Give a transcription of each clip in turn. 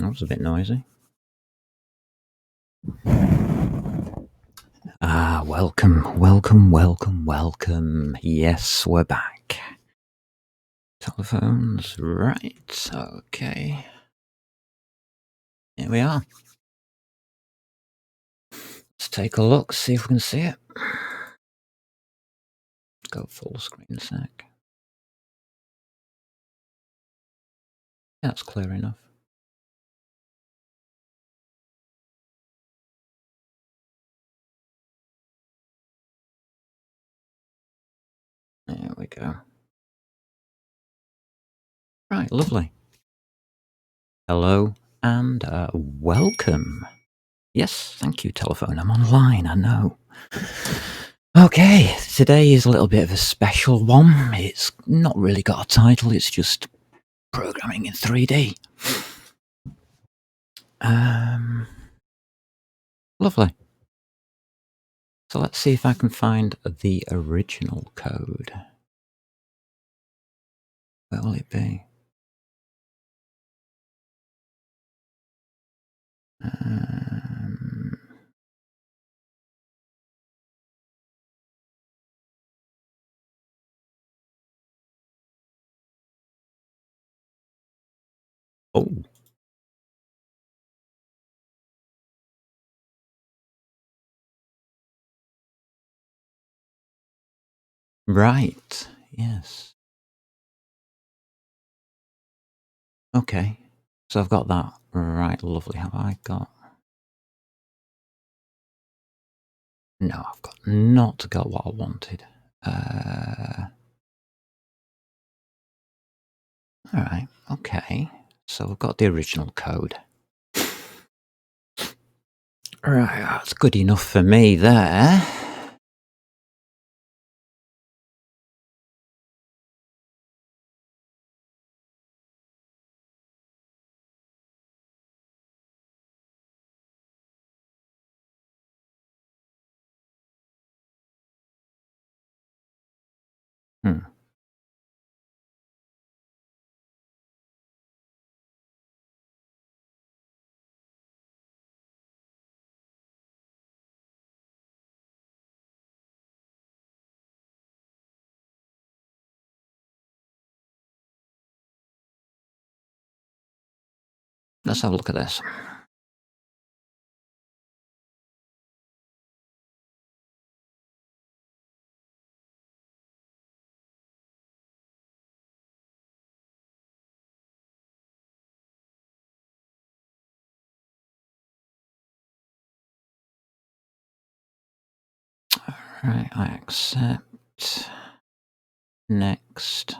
That was a bit noisy. Welcome. Yes, we're back. Telephones, right, okay. Here we are. Let's take a look, see if we can see it. Go full screen a sec. That's clear enough. There we go. Right, lovely. Hello and welcome. Yes, thank you, telephone. I'm online, I know. Okay, today is a little bit of a special one. It's not really got a title, it's just programming in 3D. Lovely. So let's see if I can find the original code. Where will it be? Oh. Right. Yes. Okay. So I've got that. Right. Lovely. Have I got... No, I've got not got what I wanted. All right. Okay. So we've got the original code. Right. That's good enough for me there. Let's have a look at this. Right. I accept. Next.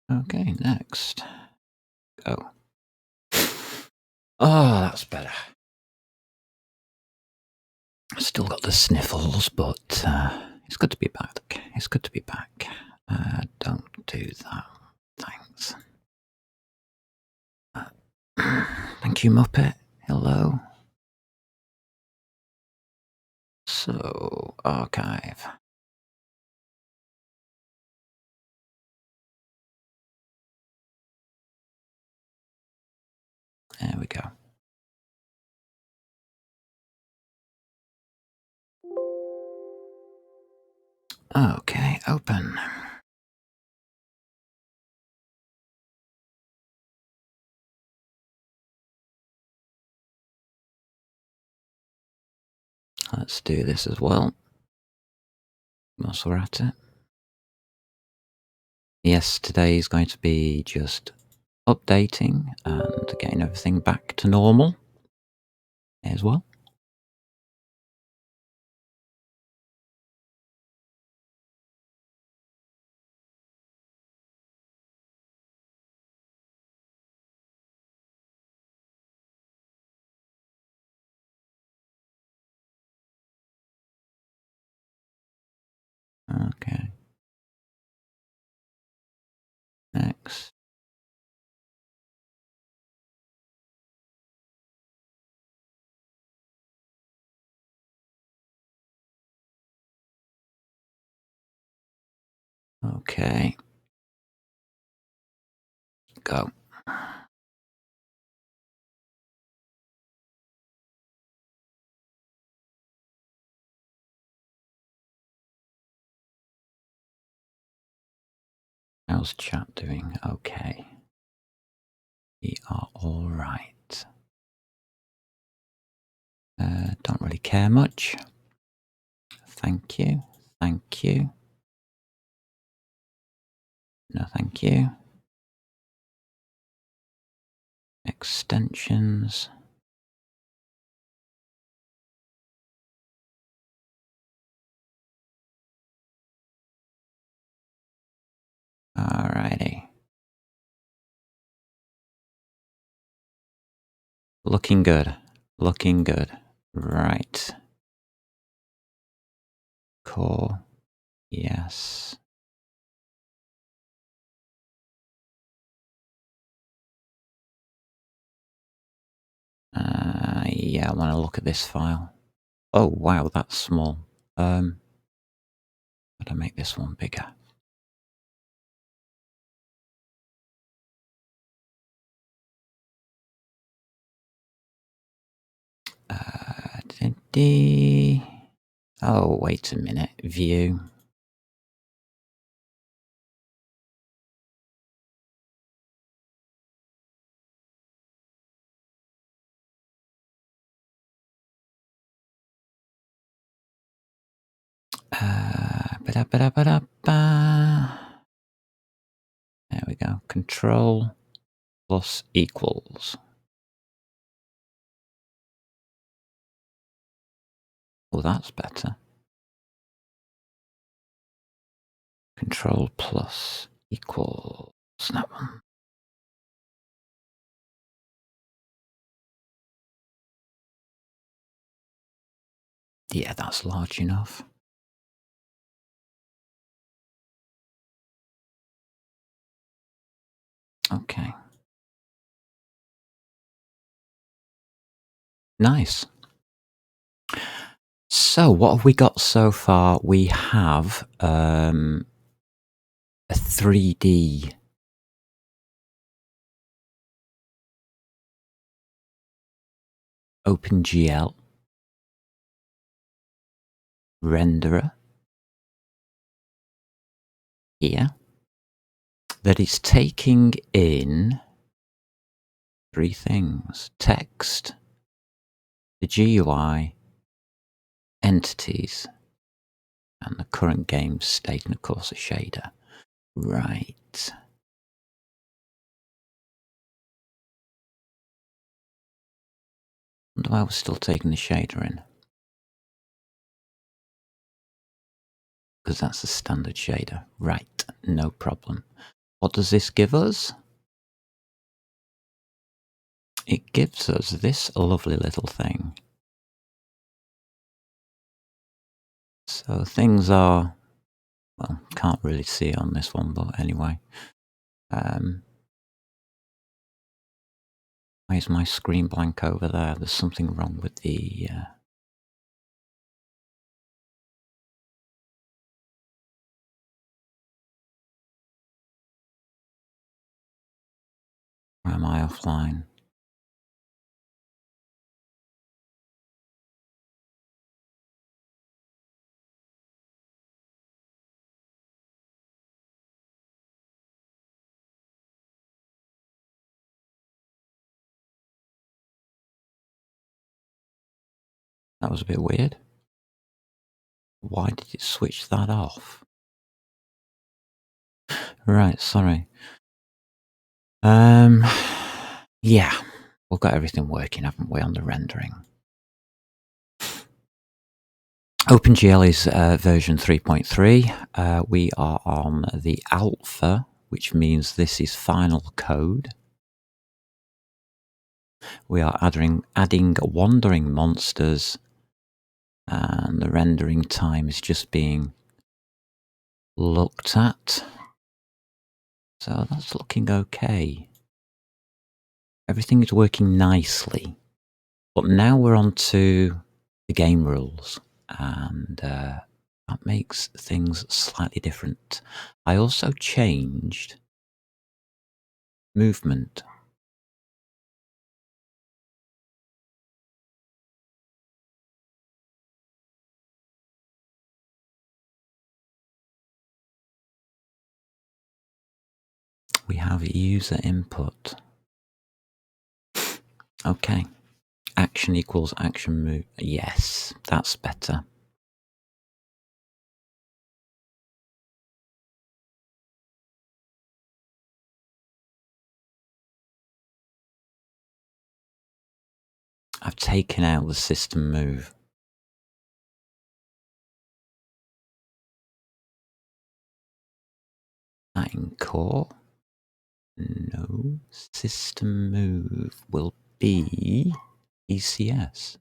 Okay, next. Go. Oh, that's better. Still got the sniffles, but it's good to be back. It's good to be back. Don't do that. Thanks. Thank you, Muppet. Hello. So, archive. There we go. Okay, open. Let's do this as well. Whilst we're at it. Yes, today is going to be just updating and getting everything back to normal as well. Okay. Next. Okay. Go. How's chat doing? Okay. We are all right. Don't really care much. Thank you. Thank you. No, thank you. Extensions. Alrighty. Looking good. Looking good. Right. Core. Yes. Yeah, I want to look at this file. Oh, wow, that's small. Gotta make this one bigger. Oh, wait a minute. View. Ba-da-ba-da-ba-da-ba. There we go. Control plus equals. Oh, that's better. Control plus equals. That one. Yeah, that's large enough. Okay. Nice. So, what have we got so far? We have a 3D OpenGL renderer here that is taking in three things: text, the GUI, entities, and the current game state, and of course a shader. Right. Wonder why we're still taking the shader in. Because that's the standard shader. Right, no problem. What does this give us? It gives us this lovely little thing. So things are, well, can't really see it on this one, but anyway. Why is my screen blank over there? There's something wrong with the... Why am I offline? That was a bit weird. Why did it switch that off? Right, sorry. Yeah, we've got everything working, haven't we, on the rendering? OpenGL is version 3.3. We are on the alpha, which means this is final code. We are adding wandering monsters, and the rendering time is just being looked at. So that's looking okay. Everything is working nicely. But now we're on to the game rules. And That makes things slightly different. I also changed movement. We have user input. Okay. Action equals action move. Yes, that's better. I've taken out the system move. That in core. No, system move will be ECS.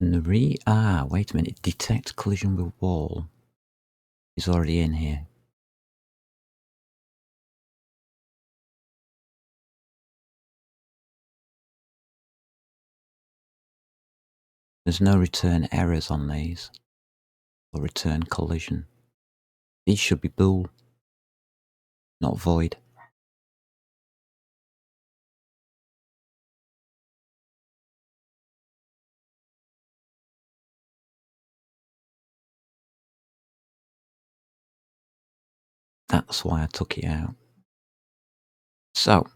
And wait a minute, detect collision with wall is already in here. There's no return errors on these, or return collision. These should be bool, not void. That's why I took it out. So,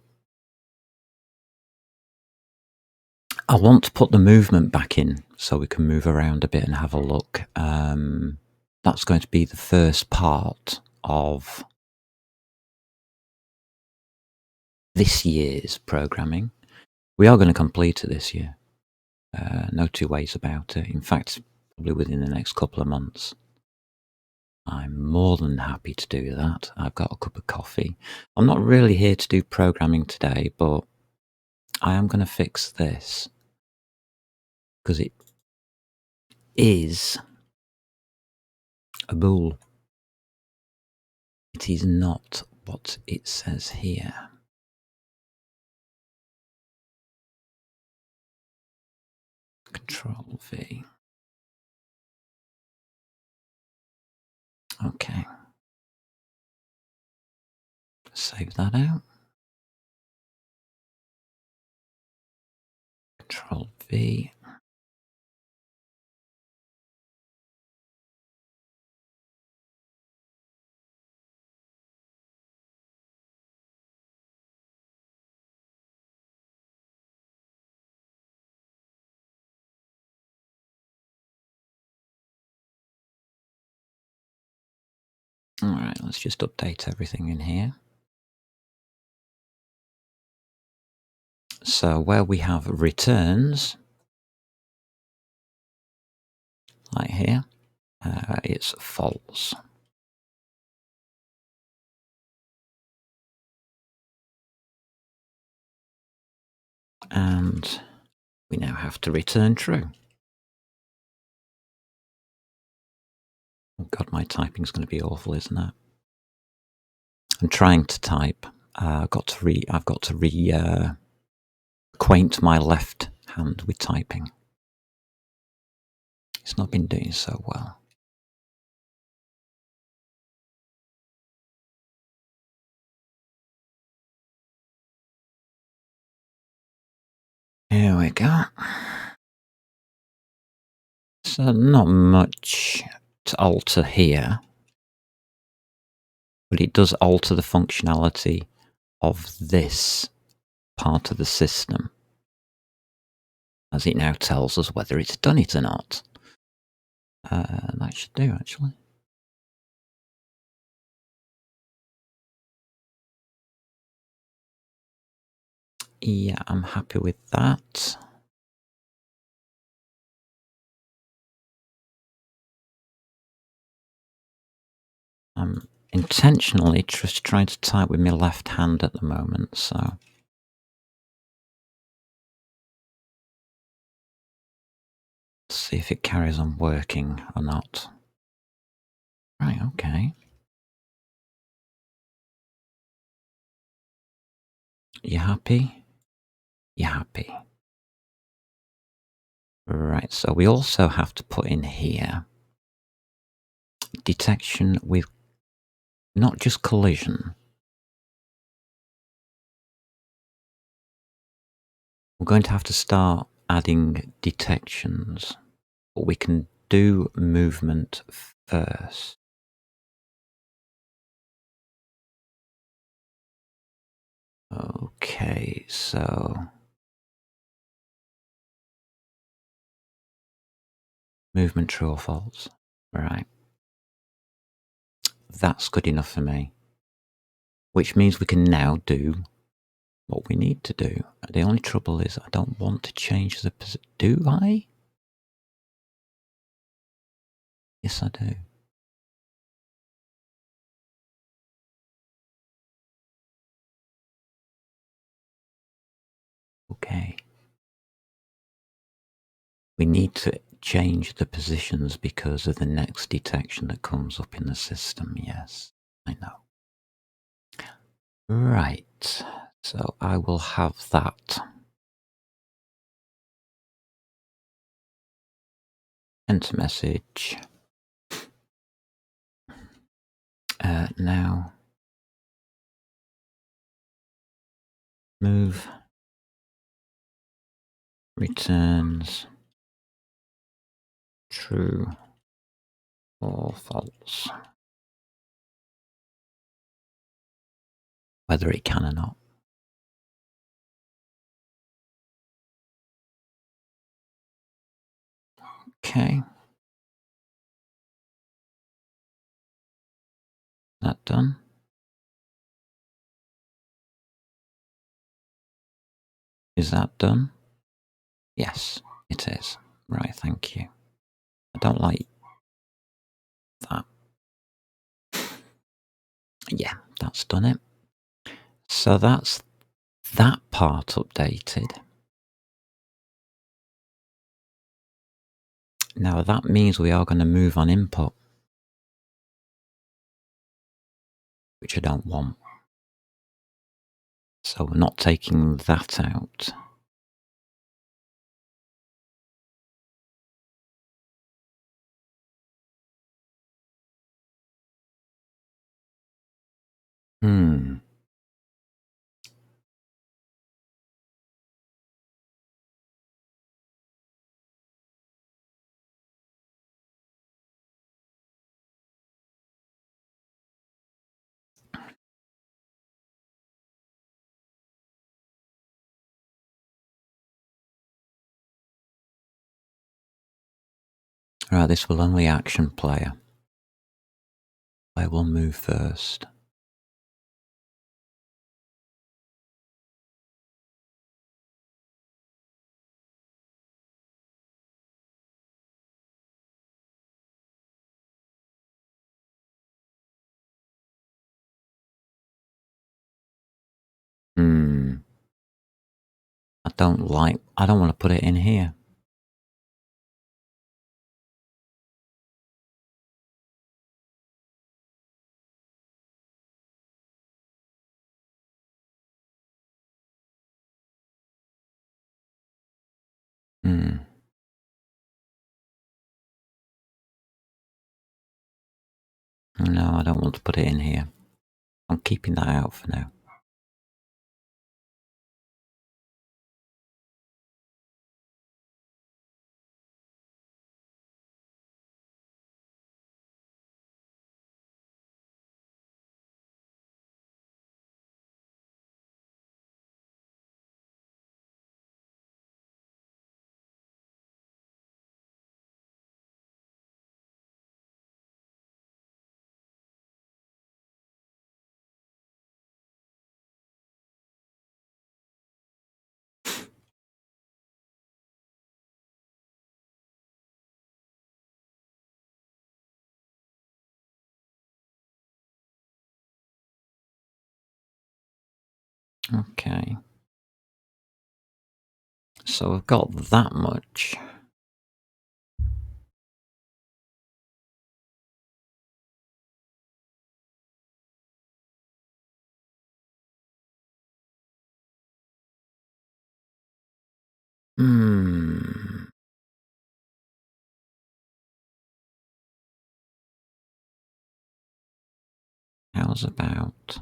I want to put the movement back in so we can move around a bit and have a look. That's going to be the first part of this year's programming. We are going to complete it this year. No two ways about it. In fact, probably within the next couple of months. I'm more than happy to do that. I've got a cup of coffee. I'm not really here to do programming today, but I am going to fix this because it is a bool. It is not what it says here. Control V. Okay. Save that out. Control V. All right, let's just update everything in here. So where we have returns, like here, it's false. And we now have to return true. Oh God, my typing's going to be awful, isn't it? I'm trying to type. I've got to acquaint my left hand with typing. It's not been doing so well. Here we go. So not much to alter here, but it does alter the functionality of this part of the system, as it now tells us whether it's done it or not. That should do, actually. Yeah, I'm happy with that. I'm intentionally just trying to type with my left hand at the moment, so let's see if it carries on working or not. Right, okay. You happy? You happy? Right, so we also have to put in here detection with not just collision. We're going to have to start adding detections, but we can do movement first. Okay, so movement true or false. Right. That's good enough for me. Which means we can now do what we need to do. The only trouble is I don't want to change the position. Do I? Yes, I do. Okay. We need to change the positions because of the next detection that comes up in the system. Yes, I know. Right. So I will have that. Enter message. Now move returns true or false. Whether it can or not. Okay. That done? Is that done? Yes, it is. Right, thank you. I don't like that. Yeah, that's done it. So that's that part updated. Now that means we are going to move on input, which I don't want. So we're not taking that out. Hmm. Right, this will only action player. I will move first. Hmm. I don't want to put it in here. Hmm. No, I don't want to put it in here. I'm keeping that out for now. Okay. So I've got that much. Hmm. how's about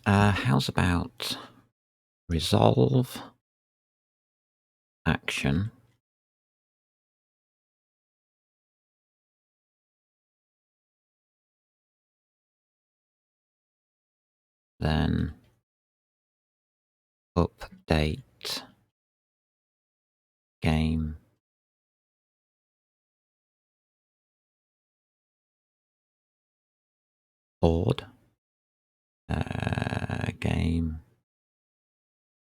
how's about resolve action, then update game board, game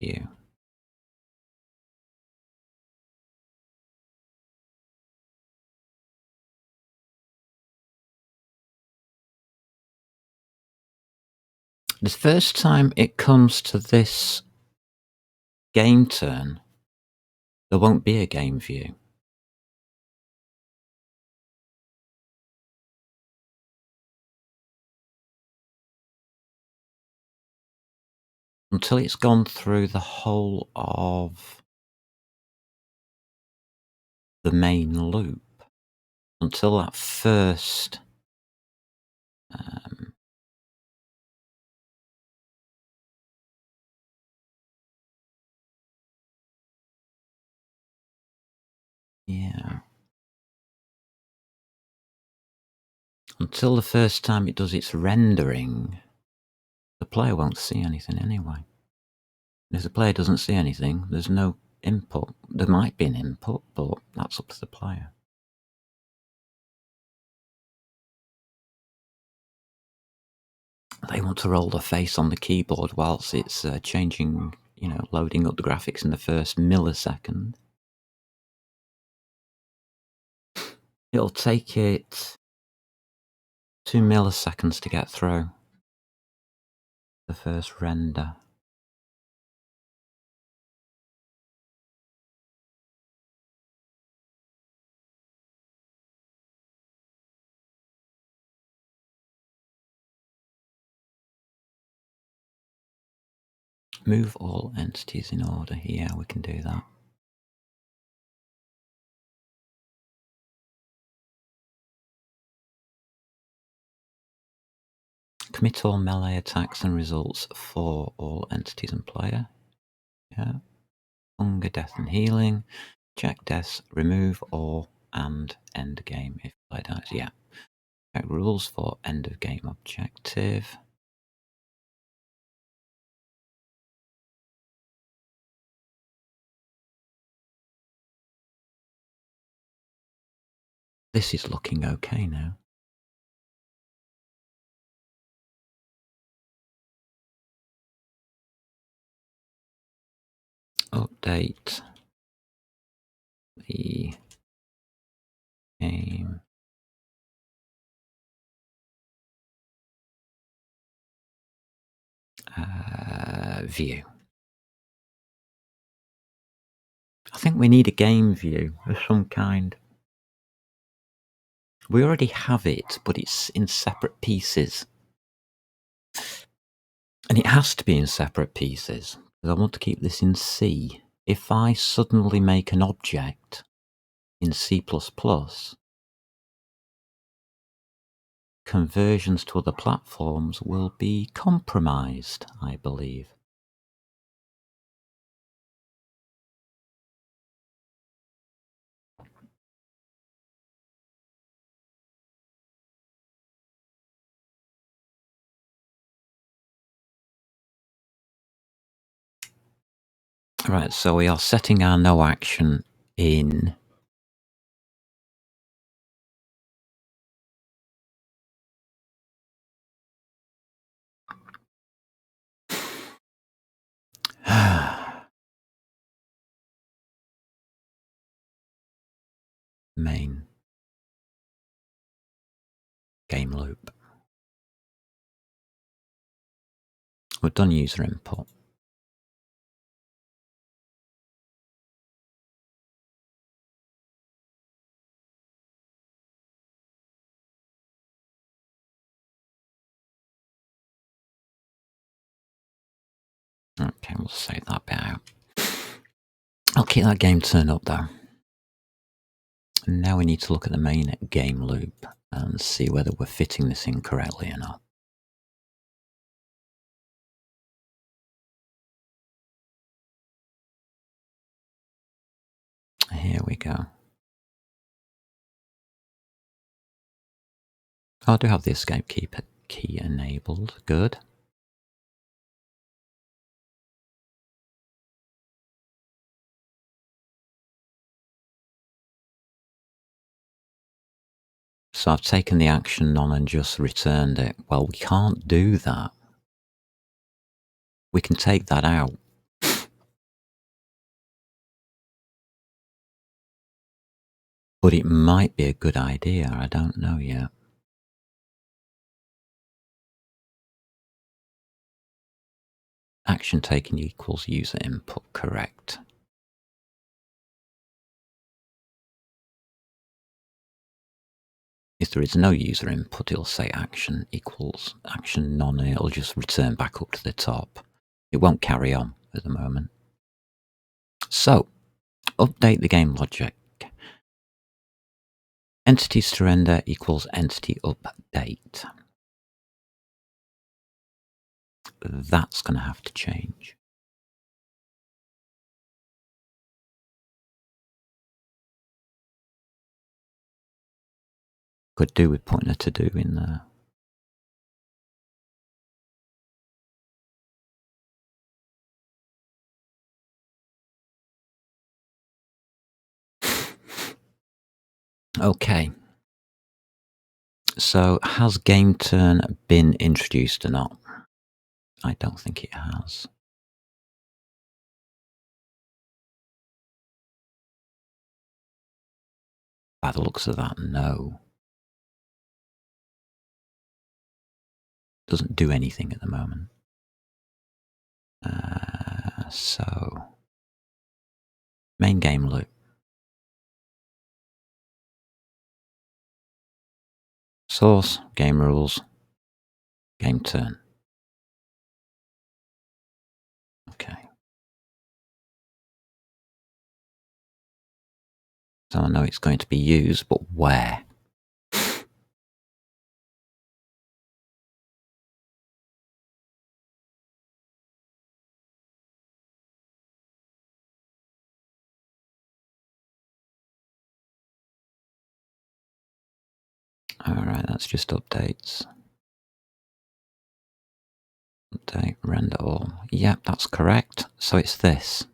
view. The first time it comes to this game turn, there won't be a game view. Until it's gone through the whole of the main loop. Until that first yeah. Until the first time it does its rendering, the player won't see anything anyway. If the player doesn't see anything, there's no input. There might be an input, but that's up to the player. They want to roll the face on the keyboard whilst it's changing, loading up the graphics in the first millisecond. It'll take it 2 milliseconds to get through the first render. Move all entities in order. Yeah, we can do that. Commit all melee attacks and results for all entities and player. Yeah. Hunger, death and healing. Check deaths, remove all, and end game if player dies. Yeah. Check rules for end of game objective. This is looking okay now. Update the game view. I think we need a game view of some kind. We already have it, but it's in separate pieces. And it has to be in separate pieces, because I want to keep this in C. If I suddenly make an object in C++, conversions to other platforms will be compromised, I believe. Right, so we are setting our no action in main game loop. We've done user input. we'll save that bit out. I'll keep that game turn up though. And now we need to look at the main game loop and see whether we're fitting this in correctly or not. Here we go. Oh, I do have the escape key enabled. Good. So I've taken the action on and just returned it. Well, we can't do that. We can take that out. But it might be a good idea. I don't know yet. Action taken equals user input. Correct. If there is no user input, it'll say action equals action none. It'll just return back up to the top. It won't carry on at the moment. So, update the game logic. Entity surrender equals entity update. That's going to have to change. Could do with putting a to do in there. Okay. So, has game turn been introduced or not? I don't think it has. By the looks of that, no. Doesn't do anything at the moment. So, main game loop. Source, game rules, game turn. Okay. So I know it's going to be used, but where? Alright, that's just updates. Update, render all. Yep, that's correct. So it's this.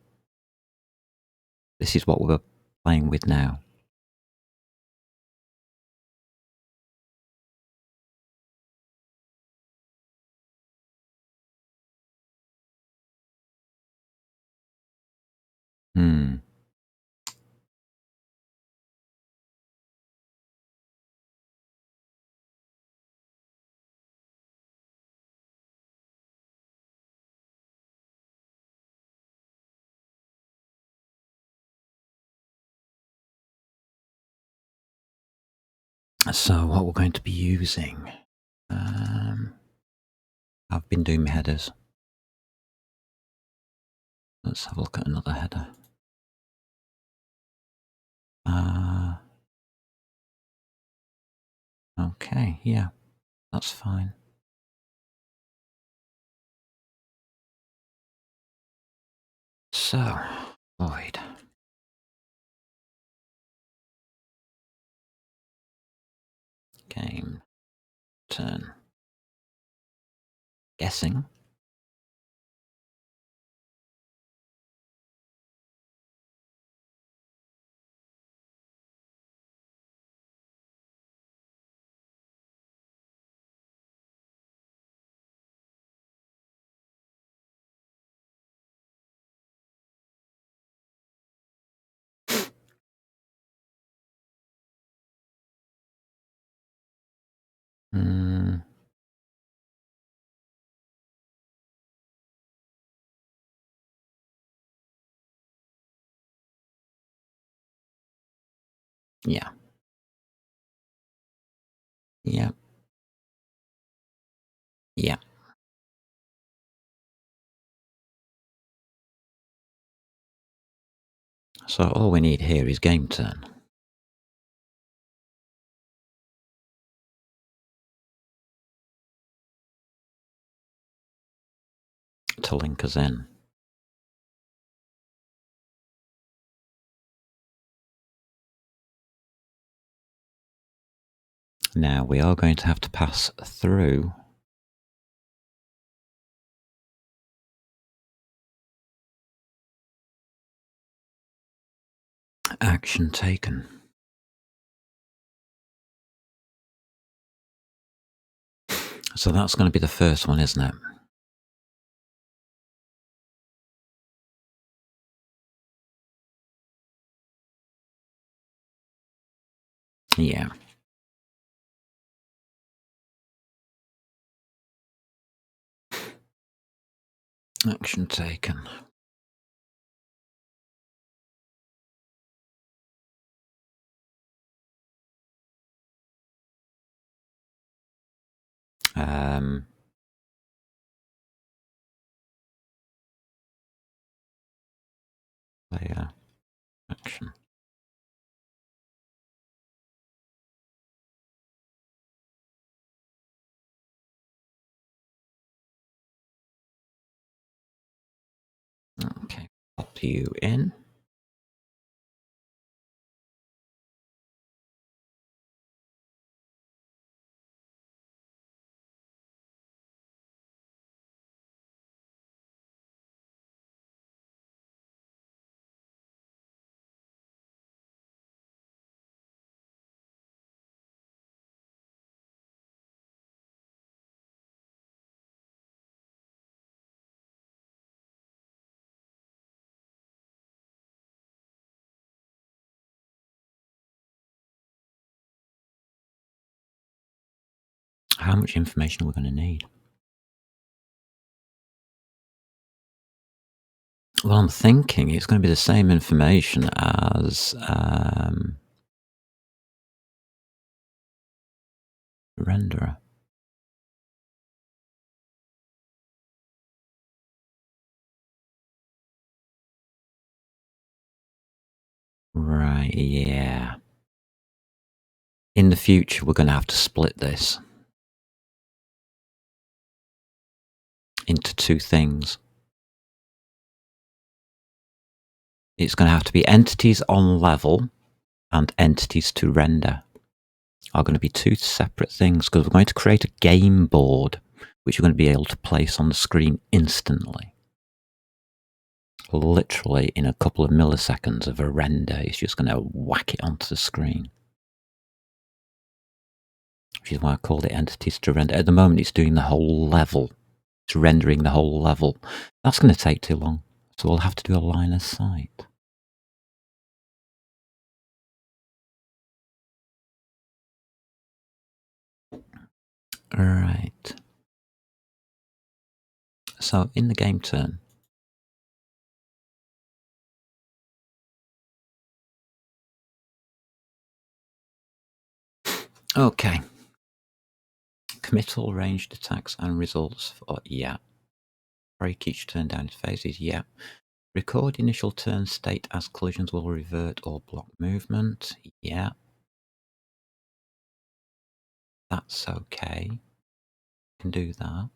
This is what we're playing with now. So what we're going to be using. I've been doing my headers. Let's have a look at another header. Okay, yeah, that's fine. So, void. Game turn. Guessing. Yeah. Yeah. Yeah. So all we need here is game turn to link us in. Now we are going to have to pass through action taken. So that's going to be the first one, isn't it? Yeah. Action taken. Player action. Okay, pop you in. How much information are we going to need? Well, I'm thinking it's going to be the same information as renderer. Right, yeah. In the future, we're going to have to split this into two things. It's going to have to be entities on level and entities to render are going to be two separate things because we're going to create a game board which you're going to be able to place on the screen instantly. Literally in a couple of milliseconds of a render, it's just going to whack it onto the screen. Which is why I called it entities to render. At the moment, it's doing the whole level. It's rendering the whole level. That's going to take too long. So we'll have to do a line of sight. All right. So in the game turn, okay. Commit all ranged attacks and results for, yeah. Break each turn down in phases, yeah. Record initial turn state as collisions will revert or block movement, yeah. That's okay. Can do that.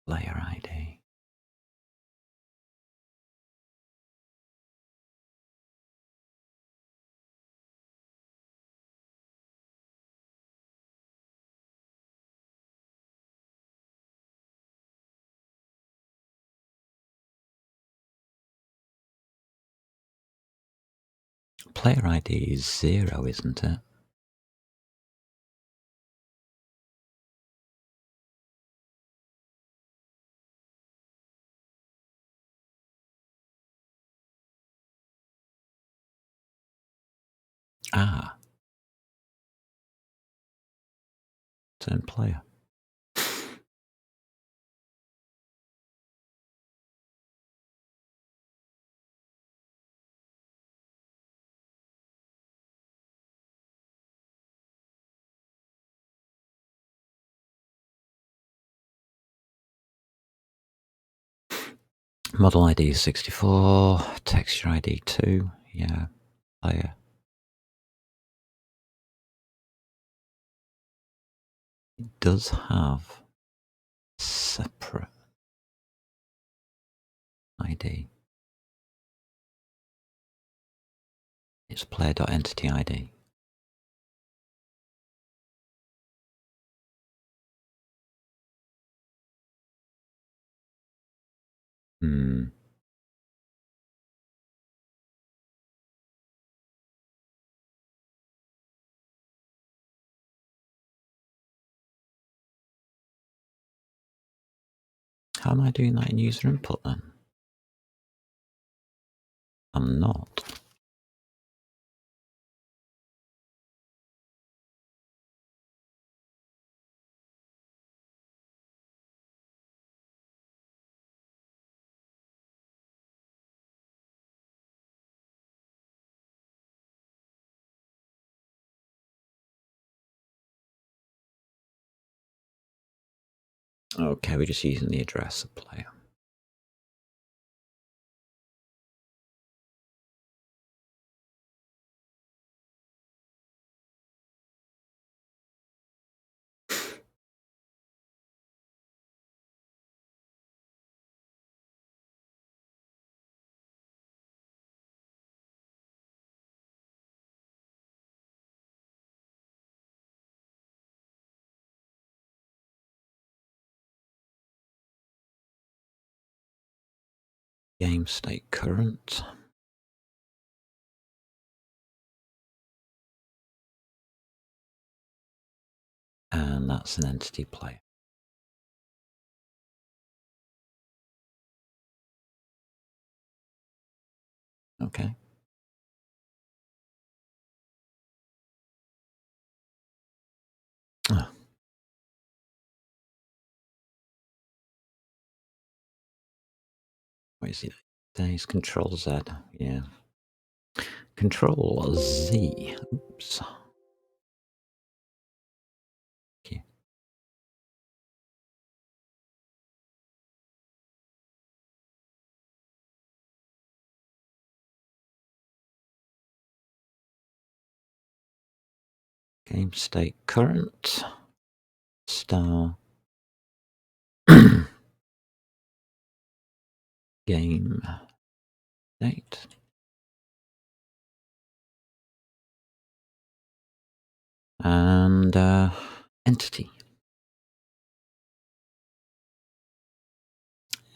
Layer ID. Player ID is 0, isn't it? Ah. Turn player. Model ID is 64, texture ID 2, yeah, player. It does have separate ID. It's player.entity ID. How am I doing that in user input then? I'm not. Okay, we're just using the address of player. Game state current. And that's an entity player. Okay. Oh. What is it? There's Control Z. Yeah. Control Z. Oops. Okay. Game state current. Star. Game date. And entity.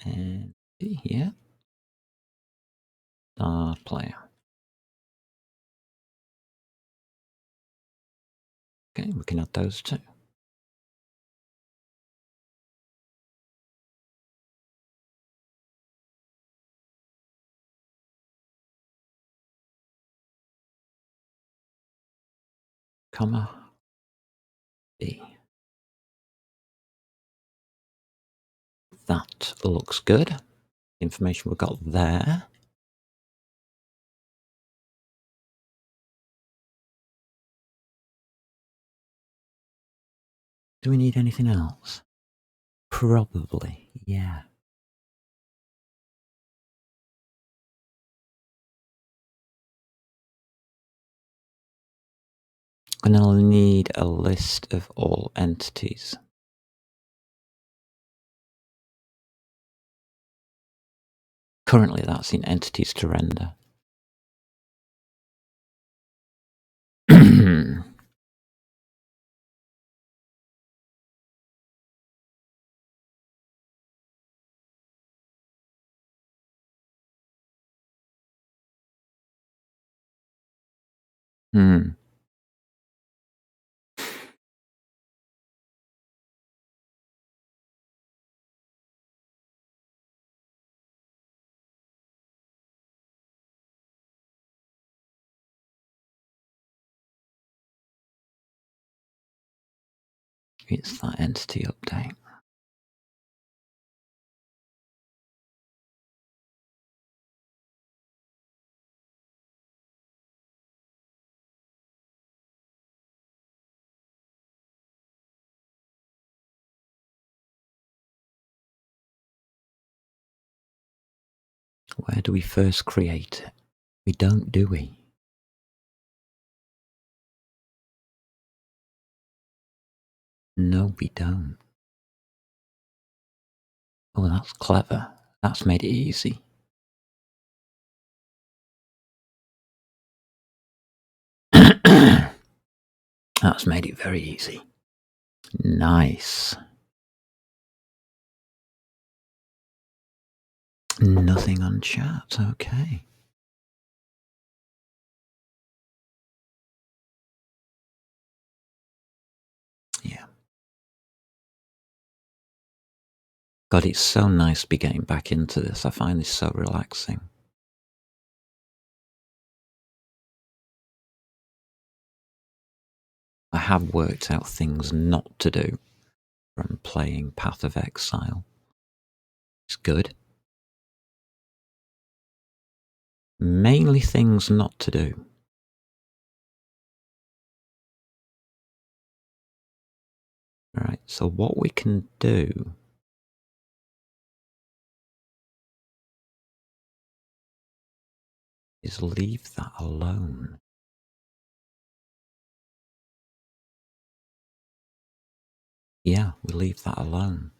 And yeah. Star player. Okay, we can add those too. Comma B. That looks good. Information we've got there. Do we need anything else? Probably, yeah. And I'll need a list of all entities. Currently, that's in entities to render. Hmm. It's that entity update. Where do we first create it? We don't, do we? No, we don't. Oh, that's clever. That's made it easy. That's made it very easy. Nice. Nothing on chat. Okay. Yeah. God, it's so nice to be getting back into this. I find this so relaxing. I have worked out things not to do from playing Path of Exile. It's good. Mainly things not to do. Right, so what we can do is leave that alone. Yeah, we leave that alone.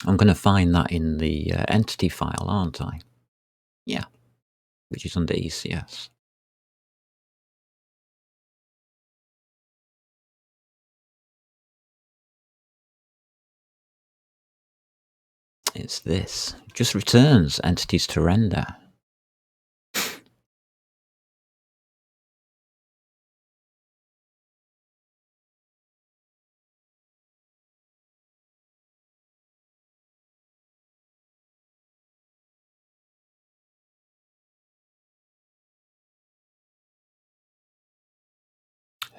I'm going to find that in the entity file, aren't I? Yeah, which is under ECS. It's this. It just returns entities to render.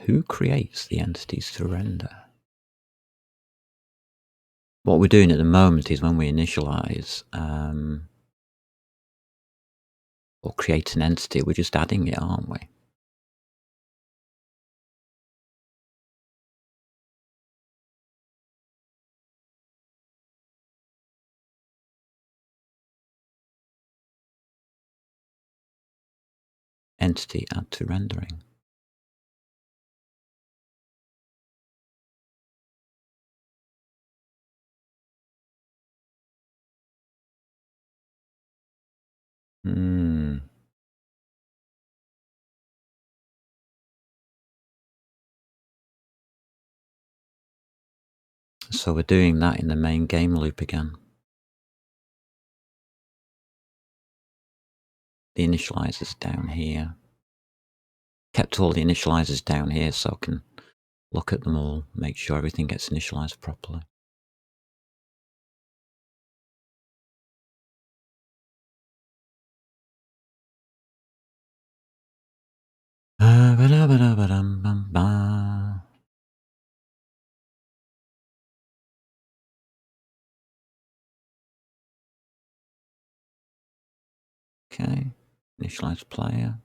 Who creates the entities to render? What we're doing at the moment is when we initialize or create an entity, we're just adding it, aren't we? Entity add to rendering. So we're doing that in the main game loop again. The initializers down here. Kept all the initializers down here so I can look at them all, make sure everything gets initialized properly. Okay, initialize player.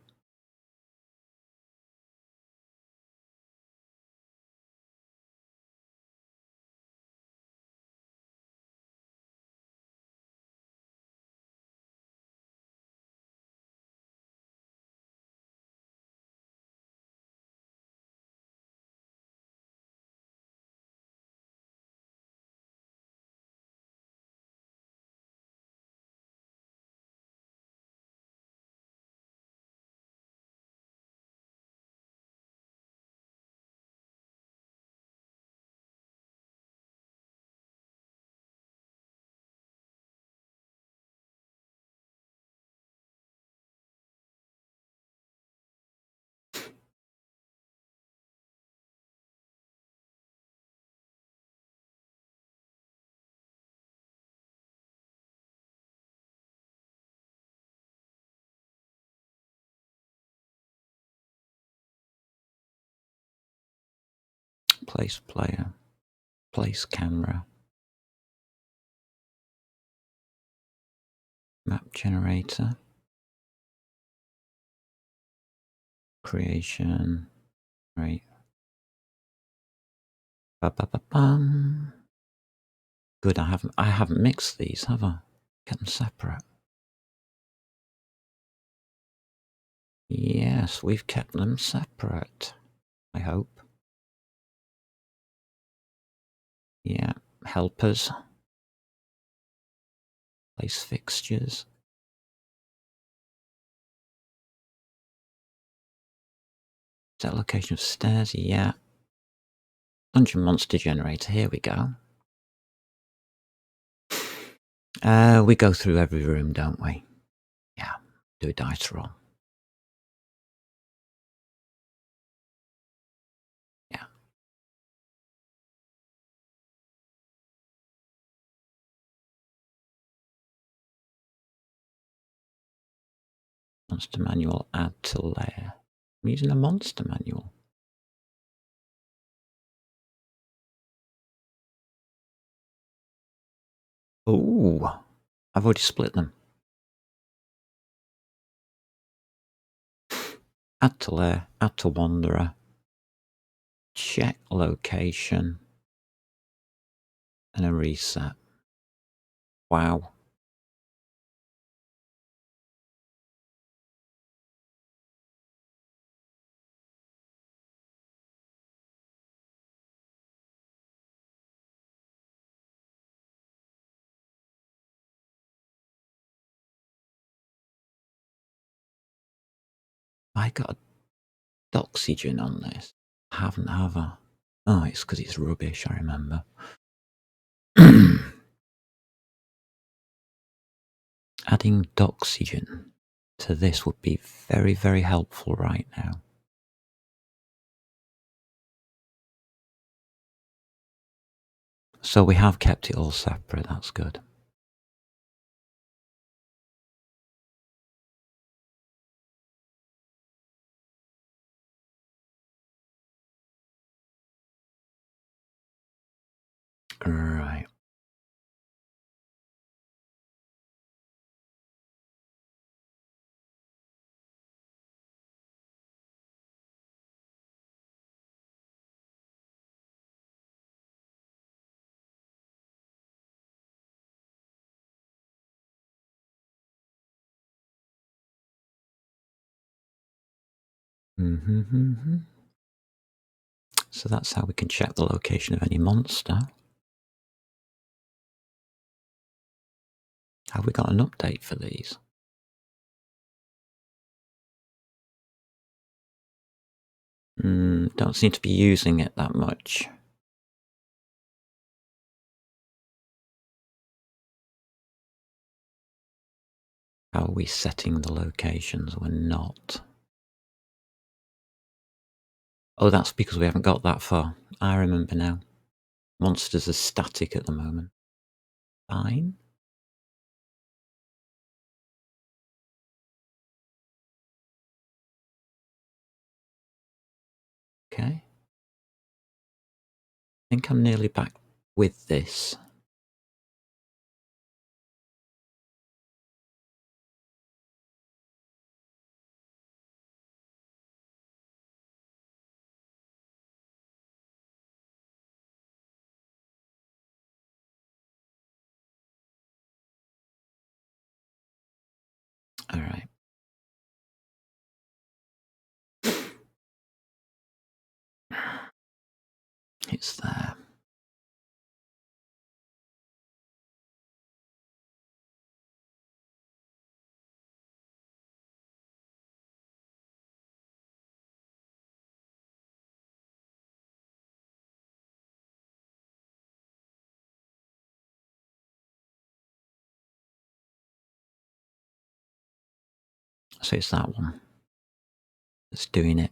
Place player. Place camera. Map generator. Creation. Right. Ba-ba-ba-bum. Good, I haven't mixed these, have I? Kept them separate. Yes, we've kept them separate, I hope. Yeah. Helpers. Place fixtures. Set location of stairs, yeah. Dungeon monster generator, here we go. We go through every room, don't we? Yeah. Do a dice roll. Yeah. Monster manual, add to layer. I'm using a monster manual. Ooh, I've already split them. Add to layer, add to wanderer. Check location. And a reset. Wow. I got Doxygen on this. Haven't, have I? Oh, it's because it's rubbish, I remember. Adding Doxygen to this would be very, very helpful right now. So we have kept it all separate, that's good. Right. So that's how we can check the location of any monster. Have we got an update for these? Don't seem to be using it that much. How are we setting the locations? We're not. Oh, that's because we haven't got that far. I remember now. Monsters are static at the moment. Fine. Okay. I think I'm nearly back with this. All right. It's there. So it's that one that's doing it.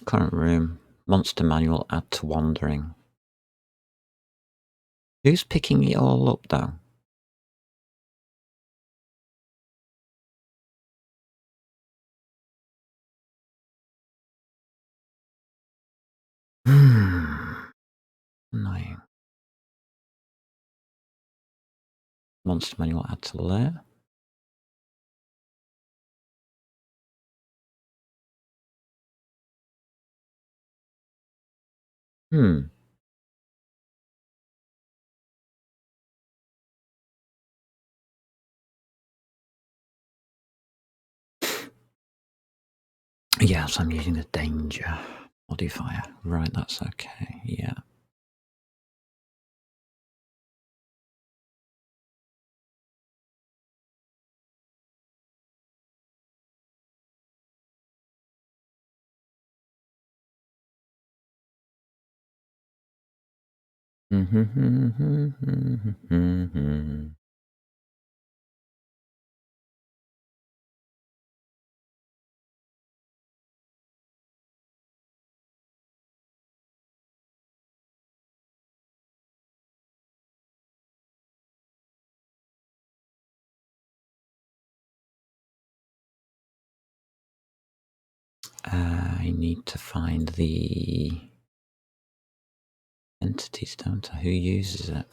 Current room. Monster manual, add to wandering. Who's picking it all up though? Annoying. Monster manual, add to layer. Yes, I'm using the danger modifier. Right, that's okay. Yeah. I need to find the entities, don't I? Who uses it?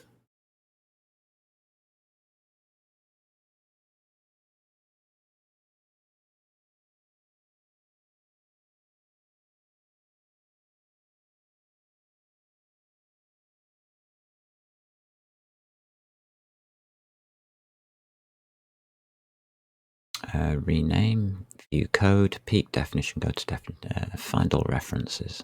Rename, view code, peak definition, go to find all references.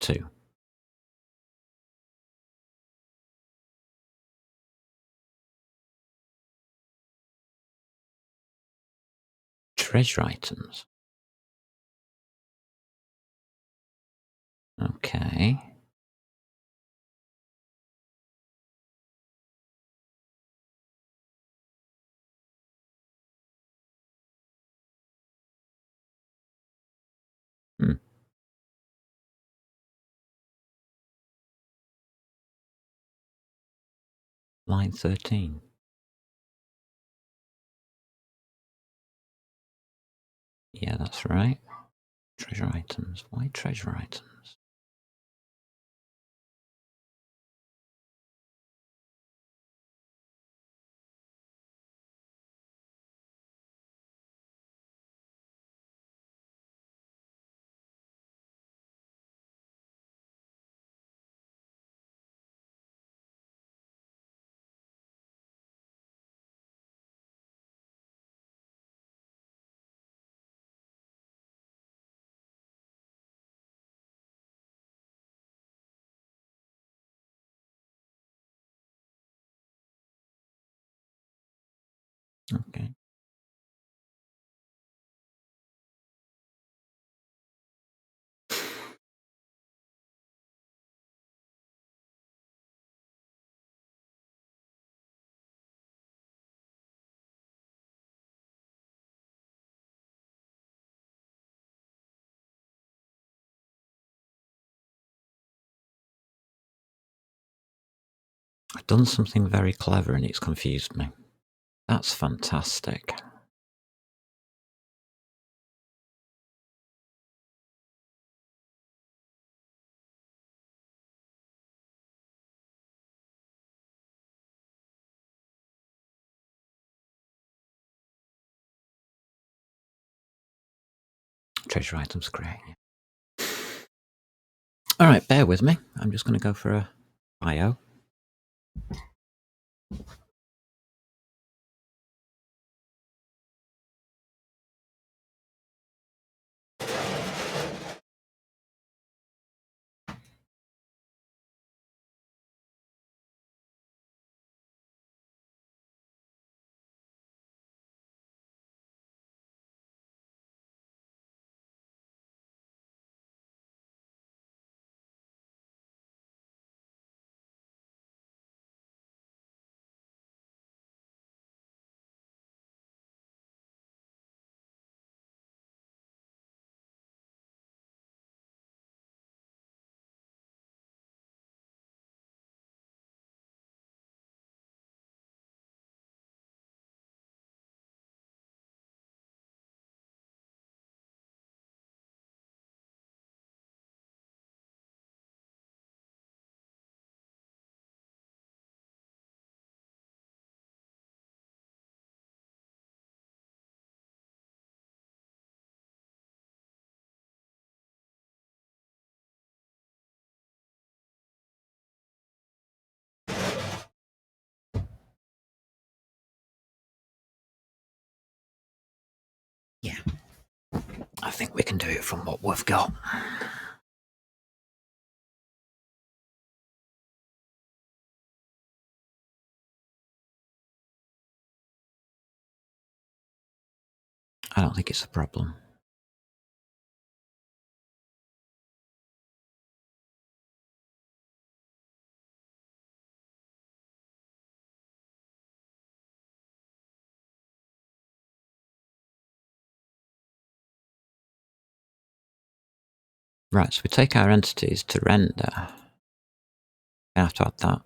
Two. Treasure items. Okay. Line 13. Yeah, that's right. Treasure items. Why treasure items? Okay. I've done something very clever and it's confused me. That's fantastic. Treasure items, great. All right, bear with me. I'm just going to go for a bio. I think we can do it from what we've got. I don't think it's a problem. Right, so we take our entities to render. I have to add that.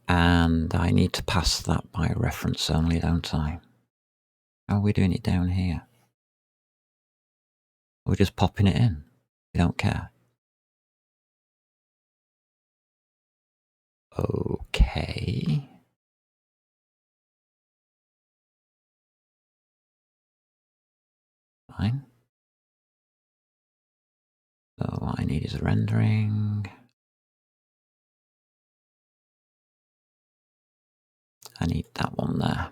And I need to pass that by reference only, don't I? How are we doing it down here? We're just popping it in. We don't care. Okay. Fine. So what I need is a rendering. I need that one there.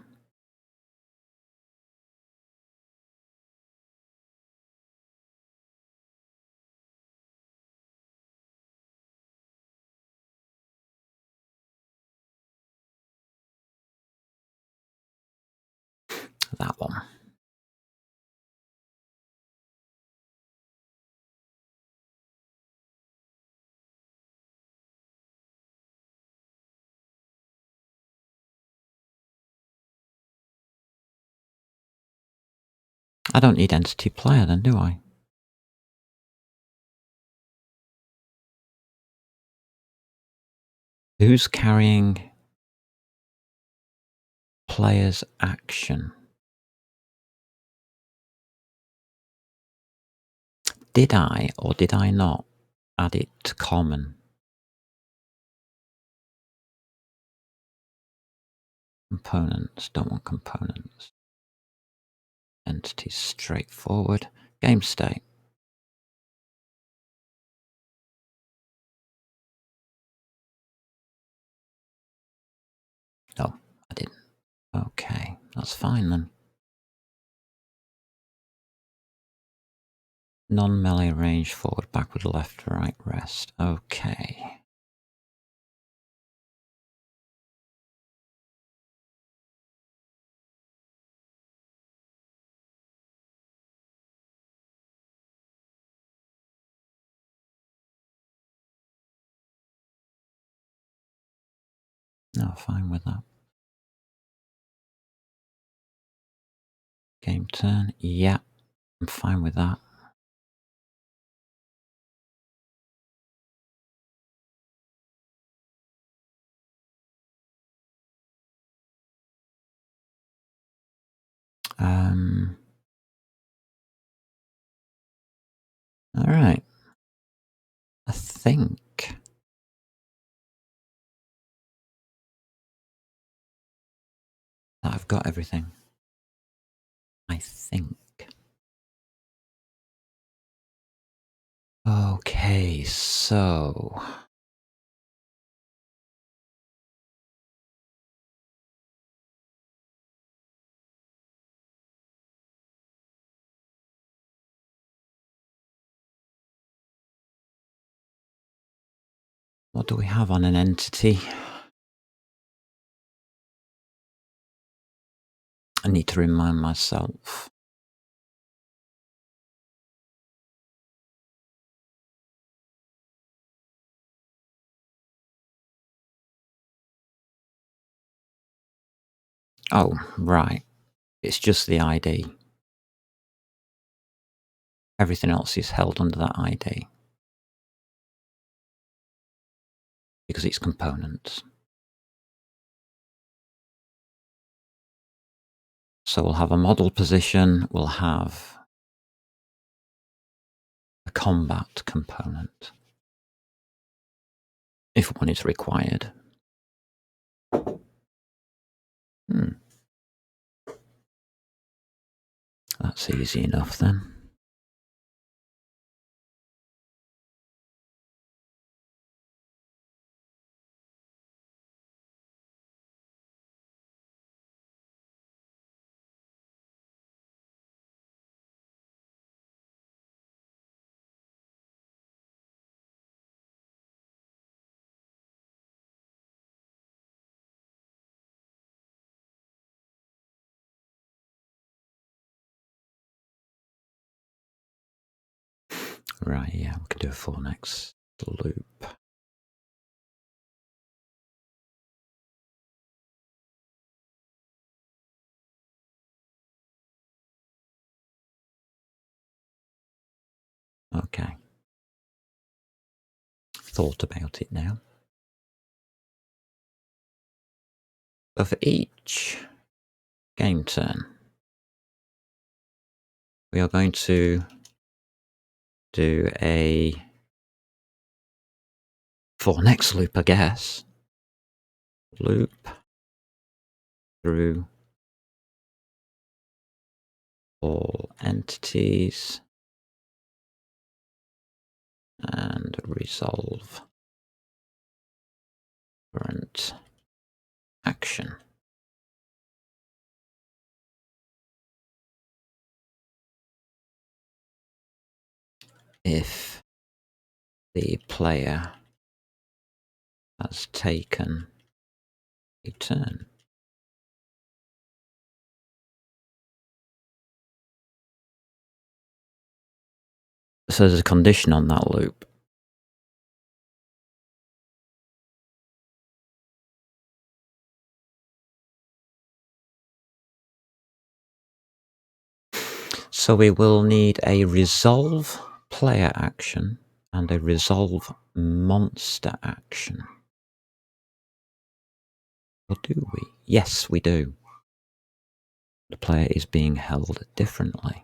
That one. I don't need entity player then, do I? Who's carrying player's action? Did I or did I not add it to common? Components, don't want components. Entities straightforward. Game state. No, I didn't. Okay, that's fine then. Non-melee range, forward, backward, left, right, rest. Okay. No, fine with that. Game turn. Yeah, I'm fine with that. All right. I think that I've got everything. I think. Okay, so what do we have on an entity? I need to remind myself. Oh, right. It's just the ID. Everything else is held under that ID because it's components. So we'll have a model position, we'll have a combat component if one is required. Hmm. That's easy enough then. Right, yeah, we can do a for next loop. Okay. Thought about it now. So for each game turn, we are going to do a for next loop, I guess. Loop through all entities and resolve current action. If the player has taken a turn. So there's a condition on that loop. So we will need a resolve player action and a resolve monster action. Or do we? Yes, we do. The player is being held differently.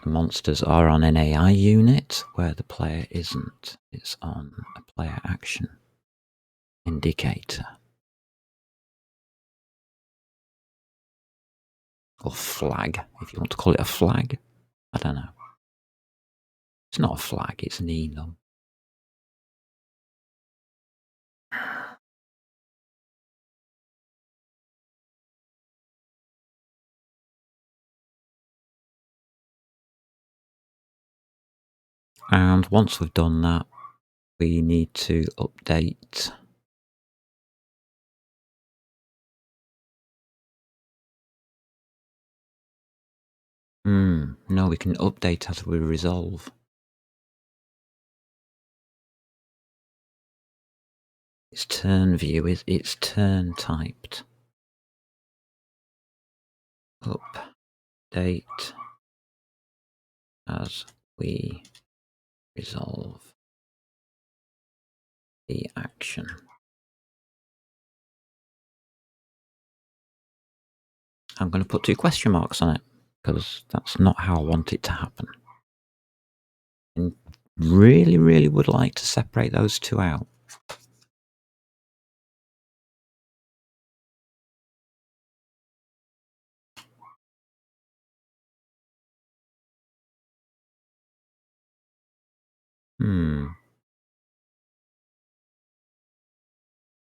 The monsters are on an AI unit where the player isn't. It's on a player action indicator. Or flag, if you want to call it a flag. I don't know. It's not a flag, it's an enum. And once we've done that, we need to update no, we can update as we resolve. It's turn view, it's turn typed. Update as we resolve the action. I'm going to put 2 question marks on it because that's not how I want it to happen. And really, really would like to separate those 2 out.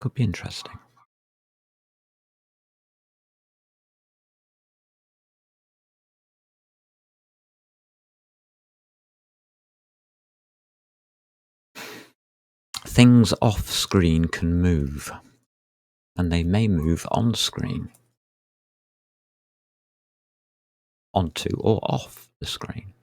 Could be interesting. Things off screen can move, and they may move on screen, onto or off the screen.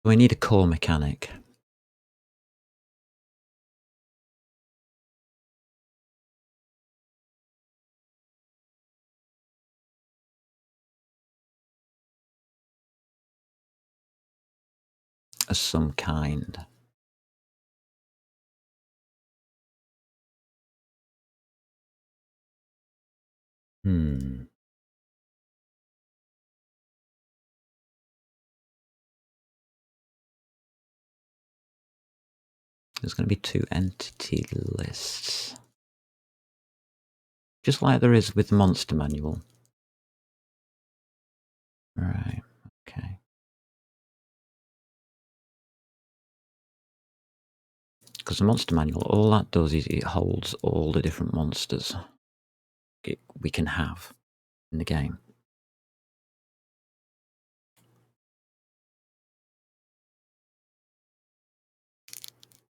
We need a core mechanic. Of some kind. Hmm. There's going to be 2 entity lists. Just like there is with the Monster Manual. Right, okay. Because the Monster Manual, all that does is it holds all the different monsters we can have in the game.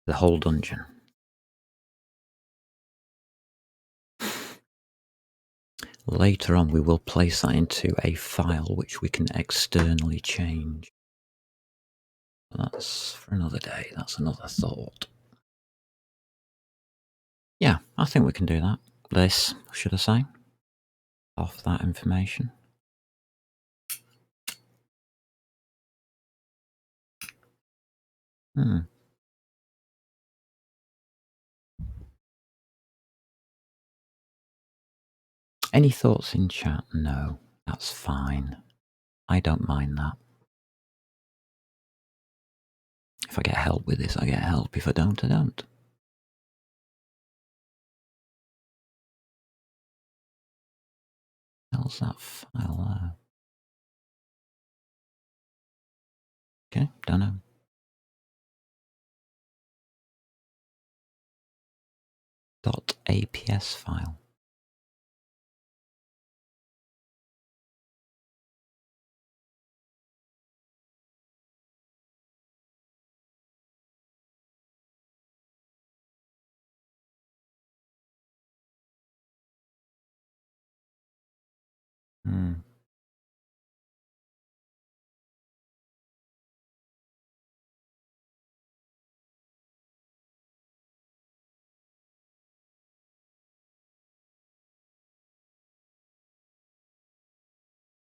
The whole dungeon. Later on, we will place that into a file which we can externally change. That's for another day. That's another thought. Yeah, I think we can do that. This, should I say? Off that information. Any thoughts in chat? No, that's fine. I don't mind that. If I get help with this, I get help. If I don't, I don't. How's that file there? Okay, don't know. .aps file.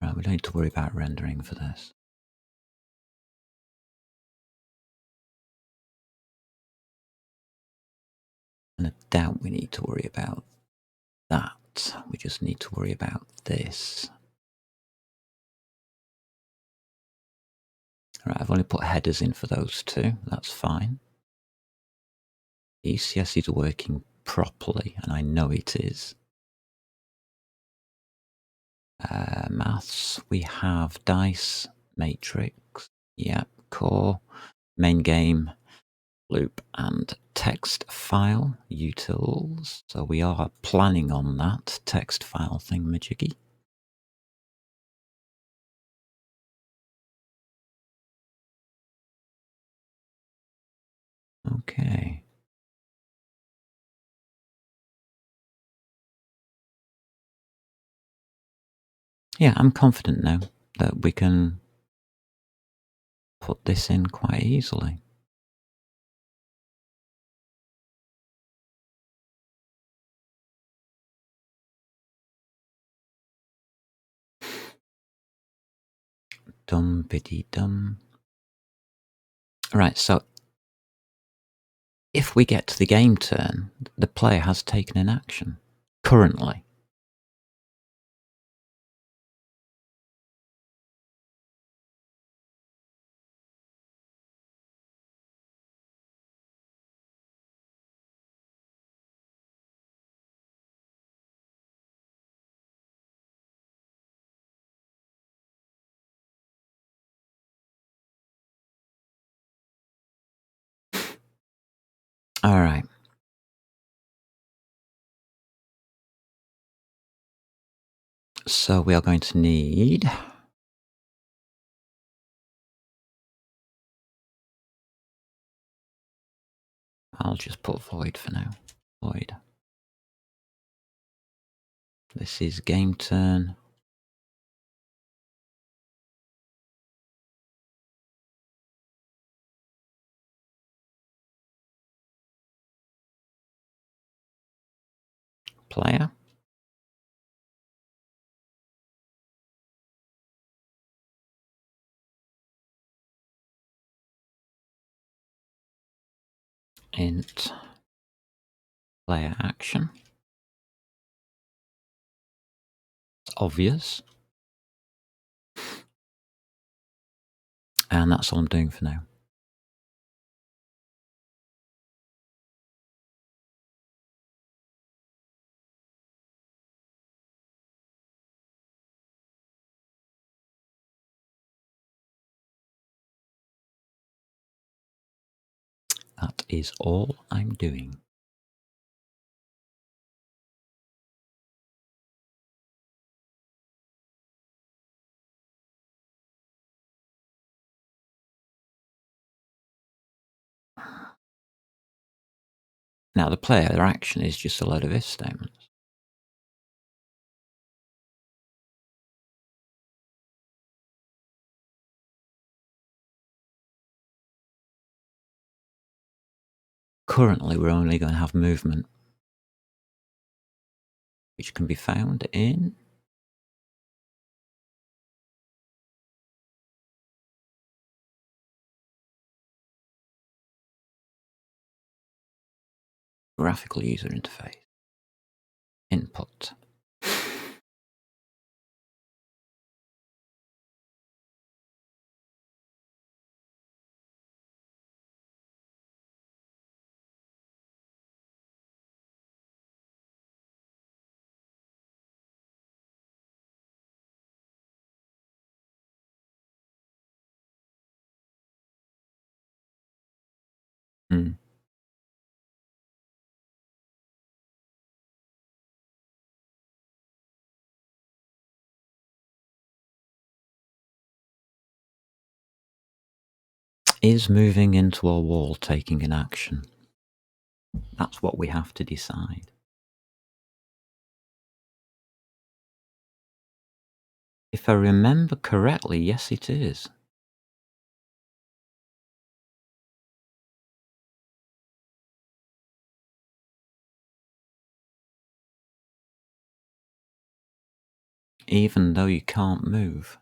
Right, we don't need to worry about rendering for this. And I doubt we need to worry about that. We just need to worry about this. Right, I've only put headers in for those two. That's fine. ECS is working properly, and I know it is. Maths, we have dice, matrix, yep, core, main game, loop, and text file utils. So we are planning on that text file thingamajiggy. Okay. Yeah, I'm confident now that we can put this in quite easily. Dum biddy dum. Right, so if we get to the game turn, the player has taken an action currently. All right. So we are going to need I'll just put void for now. Void. This is game turn. Player. Int player action. obvious. And that's all I'm doing for now. That is all I'm doing. Now, the player, their action is just a load of if statements. Currently, we're only going to have movement, which can be found in graphical user interface, input. Is moving into a wall taking an action? That's what we have to decide. If I remember correctly, yes, it is. Even though you can't move.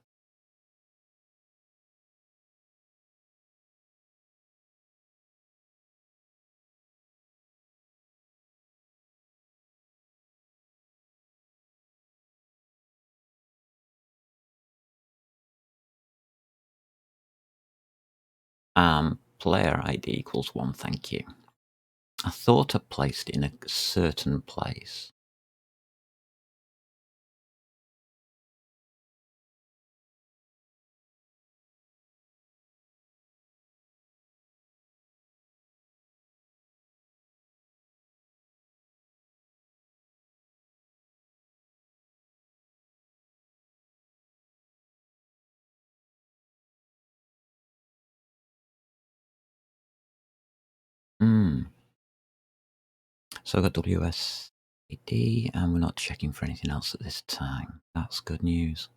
Player ID equals 1, thank you. I thought I placed it in a certain place. So I've got WSAD, and we're not checking for anything else at this time. That's good news.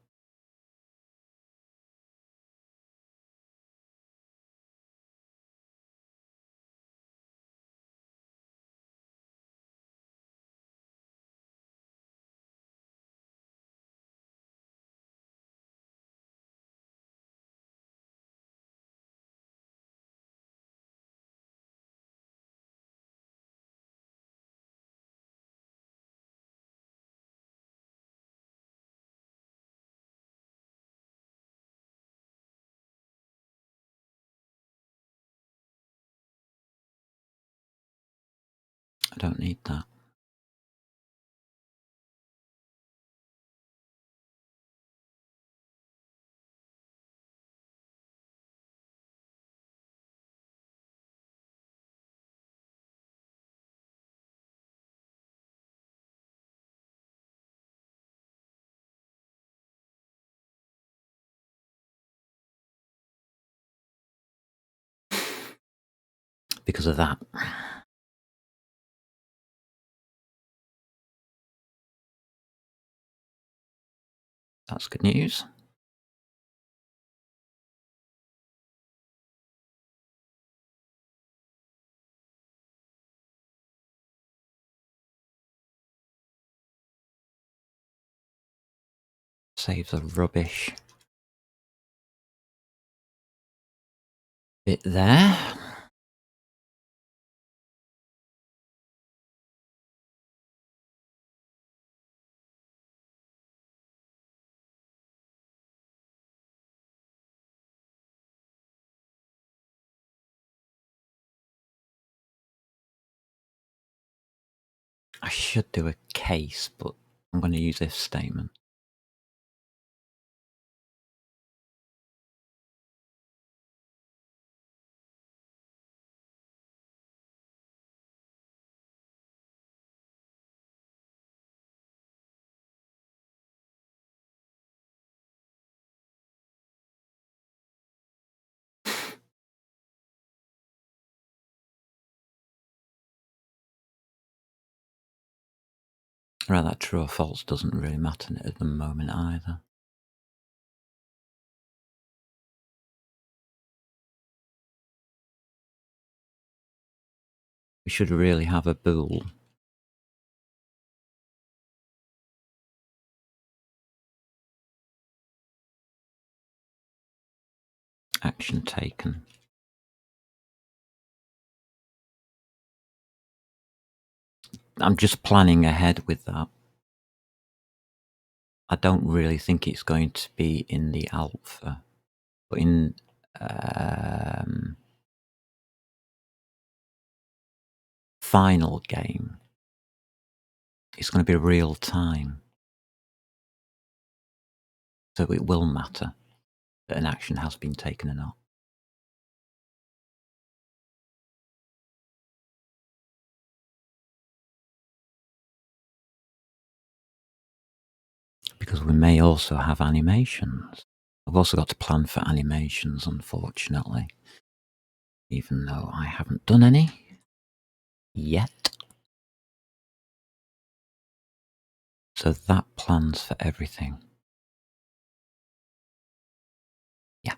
I don't need that. Because of that. That's good news. Save the rubbish bit there. I should do a case, but I'm going to use if statement. Right, that true or false doesn't really matter at the moment either. We should really have a bool. Action taken. I'm just planning ahead with that. I don't really think it's going to be in the alpha, but in final game, it's going to be real time. So it will matter that an action has been taken or not. Because we may also have animations. I've also got to plan for animations, unfortunately. Even though I haven't done any yet. So that plans for everything. Yeah.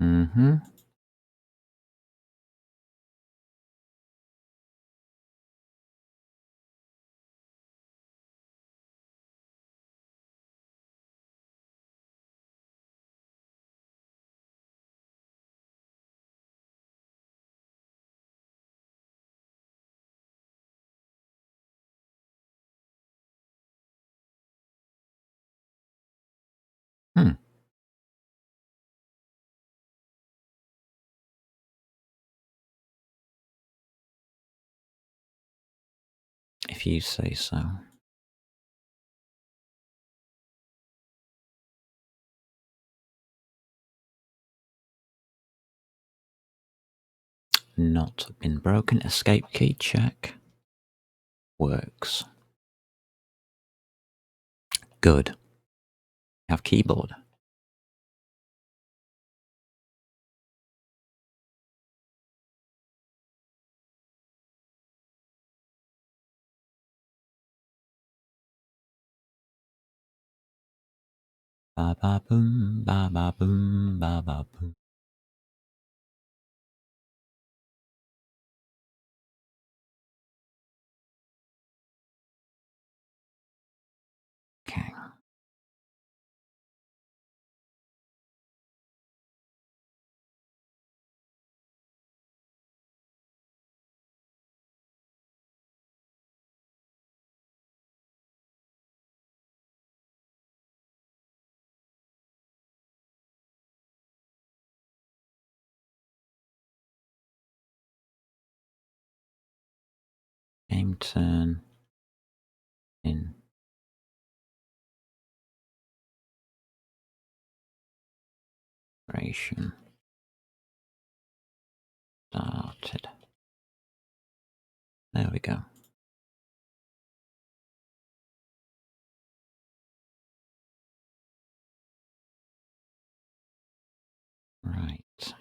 Mm-hmm. Hmm. If you say so. Not been broken. Escape key check. Works. Good. Have keyboard. Ba ba boom, ba ba boom, ba ba boom. Okay. Game turn. In. Duration. Started. There we go. Right.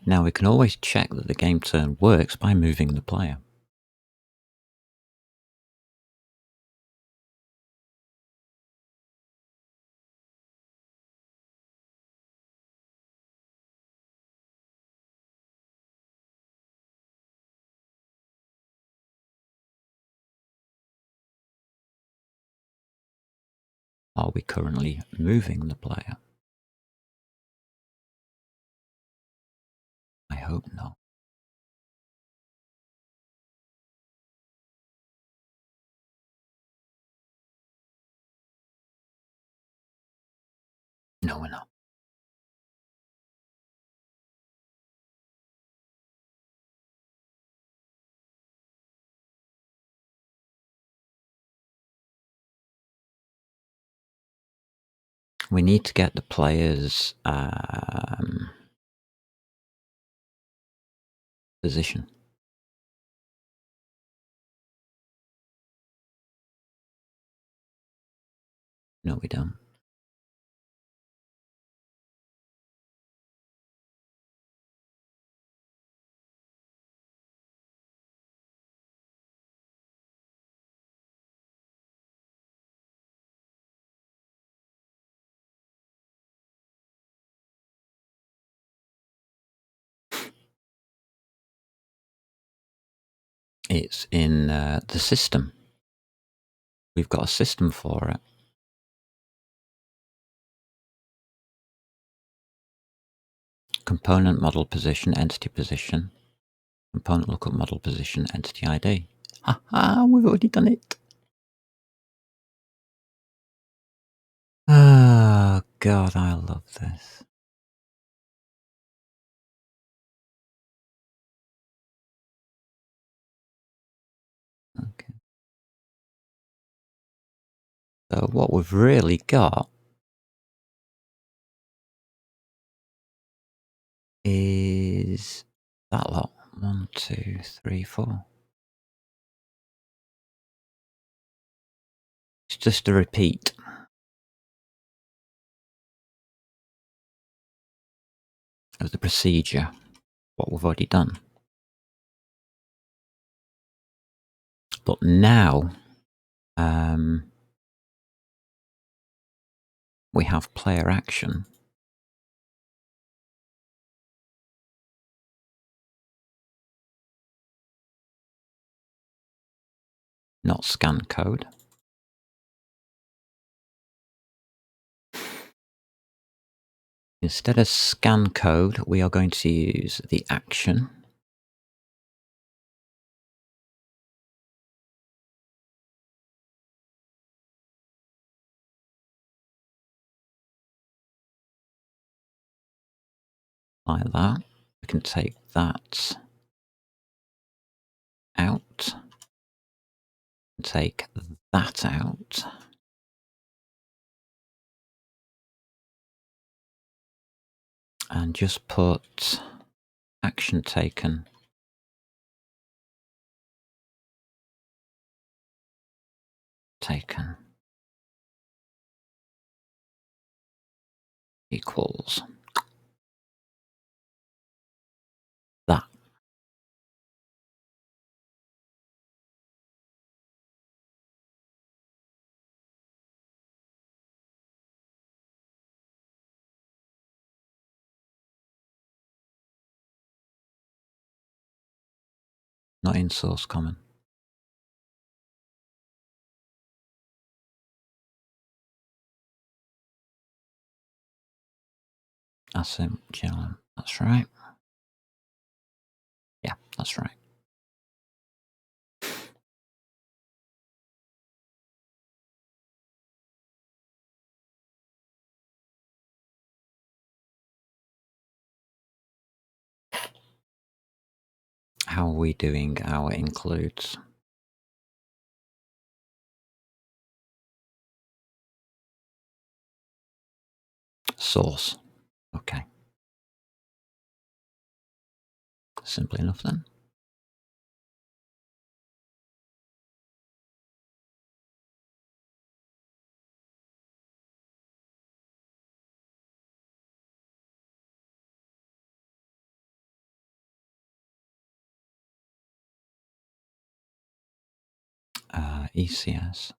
Now we can always check that the game turn works by moving the player. Are we currently moving the player? I hope not. No, we're not. We need to get the players' position. No, we don't. It's in the system. We've got a system for it. Component model position, entity position. Component lookup model position, entity ID. Haha, we've already done it. Oh, God, I love this. Okay. So what we've really got is that lot. 1, 2, 3, 4. It's just a repeat of the procedure, what we've already done. But now we have player action. Not scan code. Instead of scan code, we are going to use the action. Like that. We can take that out. Take that out. And just put action taken equals that. Not in source common. Async general. That's right. Yeah, that's right. How are we doing our includes? Source. Okay. Simple enough then. ECS.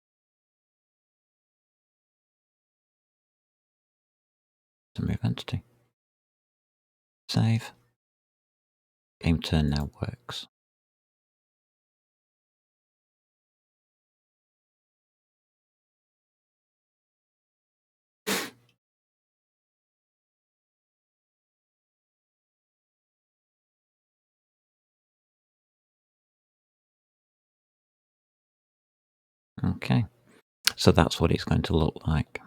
To move entity. Save. Game turn now works. Okay. So that's what it's going to look like.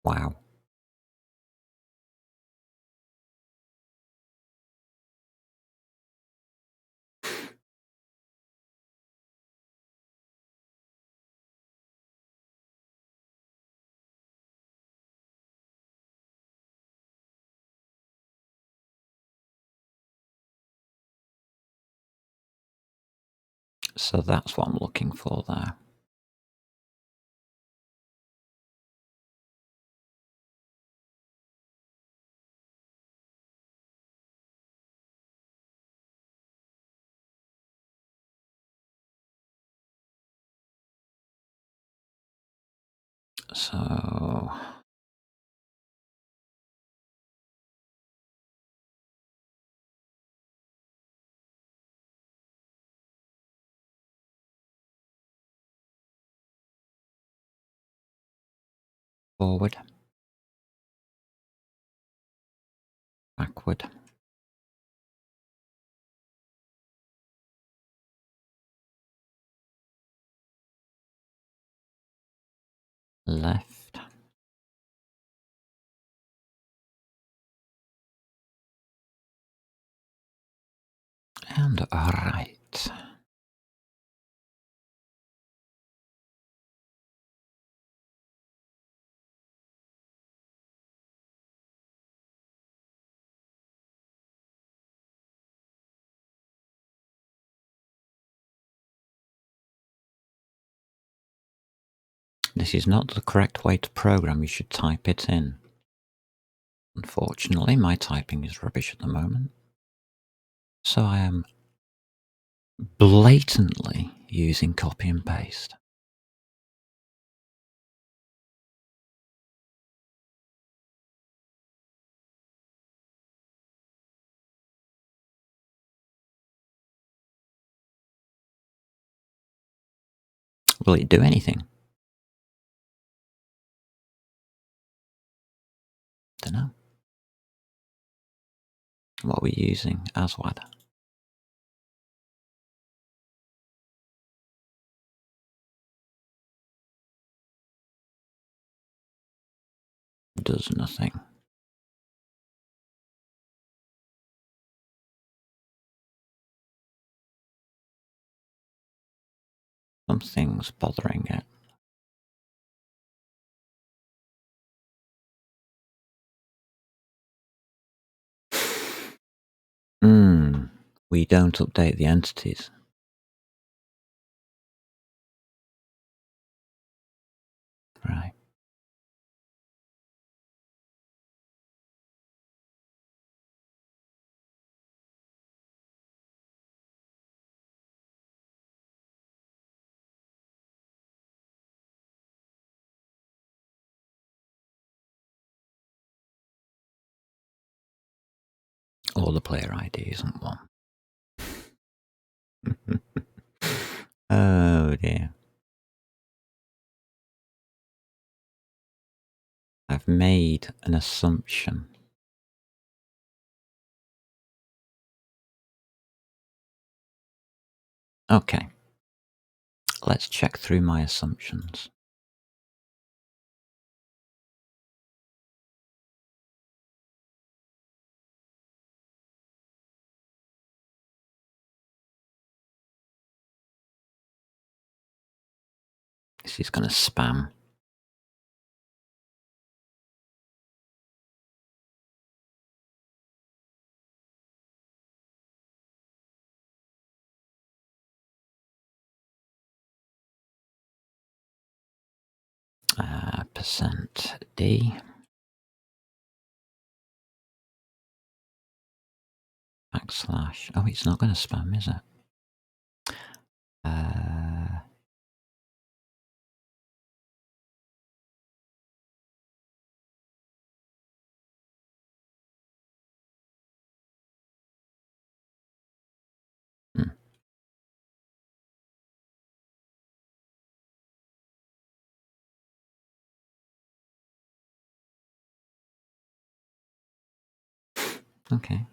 Wow. So that's what I'm looking for there. So forward, backward, left, and right. This is not the correct way to program. You should type it in. Unfortunately, my typing is rubbish at the moment. So I am blatantly using copy and paste. Will it do anything? Don't know. What are we using? Aswad. Does nothing. Something's bothering it. We don't update the entities. Right. Or the player ID isn't one. Oh dear. I've made an assumption. Okay. Let's check through my assumptions. This is going to spam. %D /. Oh, it's not going to spam, is it? Hmm. Okay.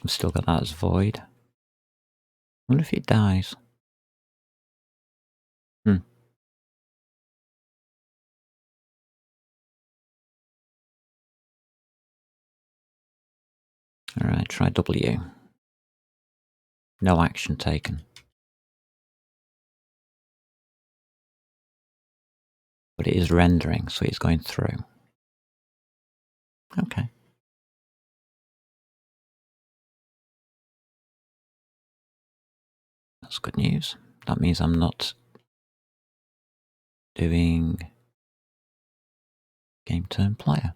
I've still got that as void. Wonder if it dies. Alright, try W. No action taken. But it is rendering, so it's going through. Okay. That's good news. That means I'm not doing game turn player.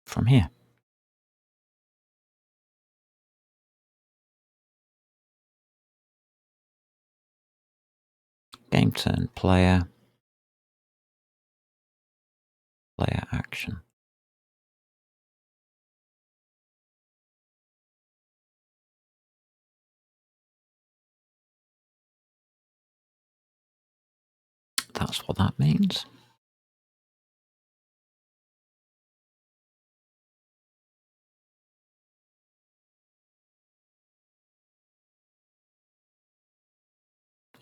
From here. Game turn player. Player action. That's what that means.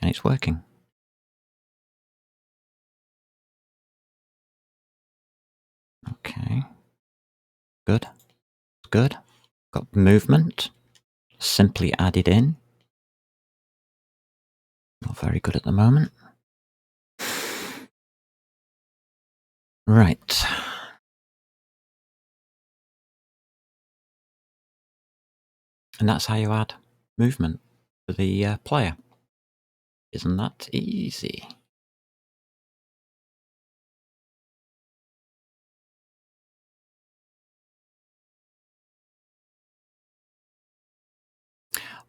And it's working. Okay. Good. Good. Got movement. Simply added in. Not very good at the moment. Right. And that's how you add movement to the player. Isn't that easy?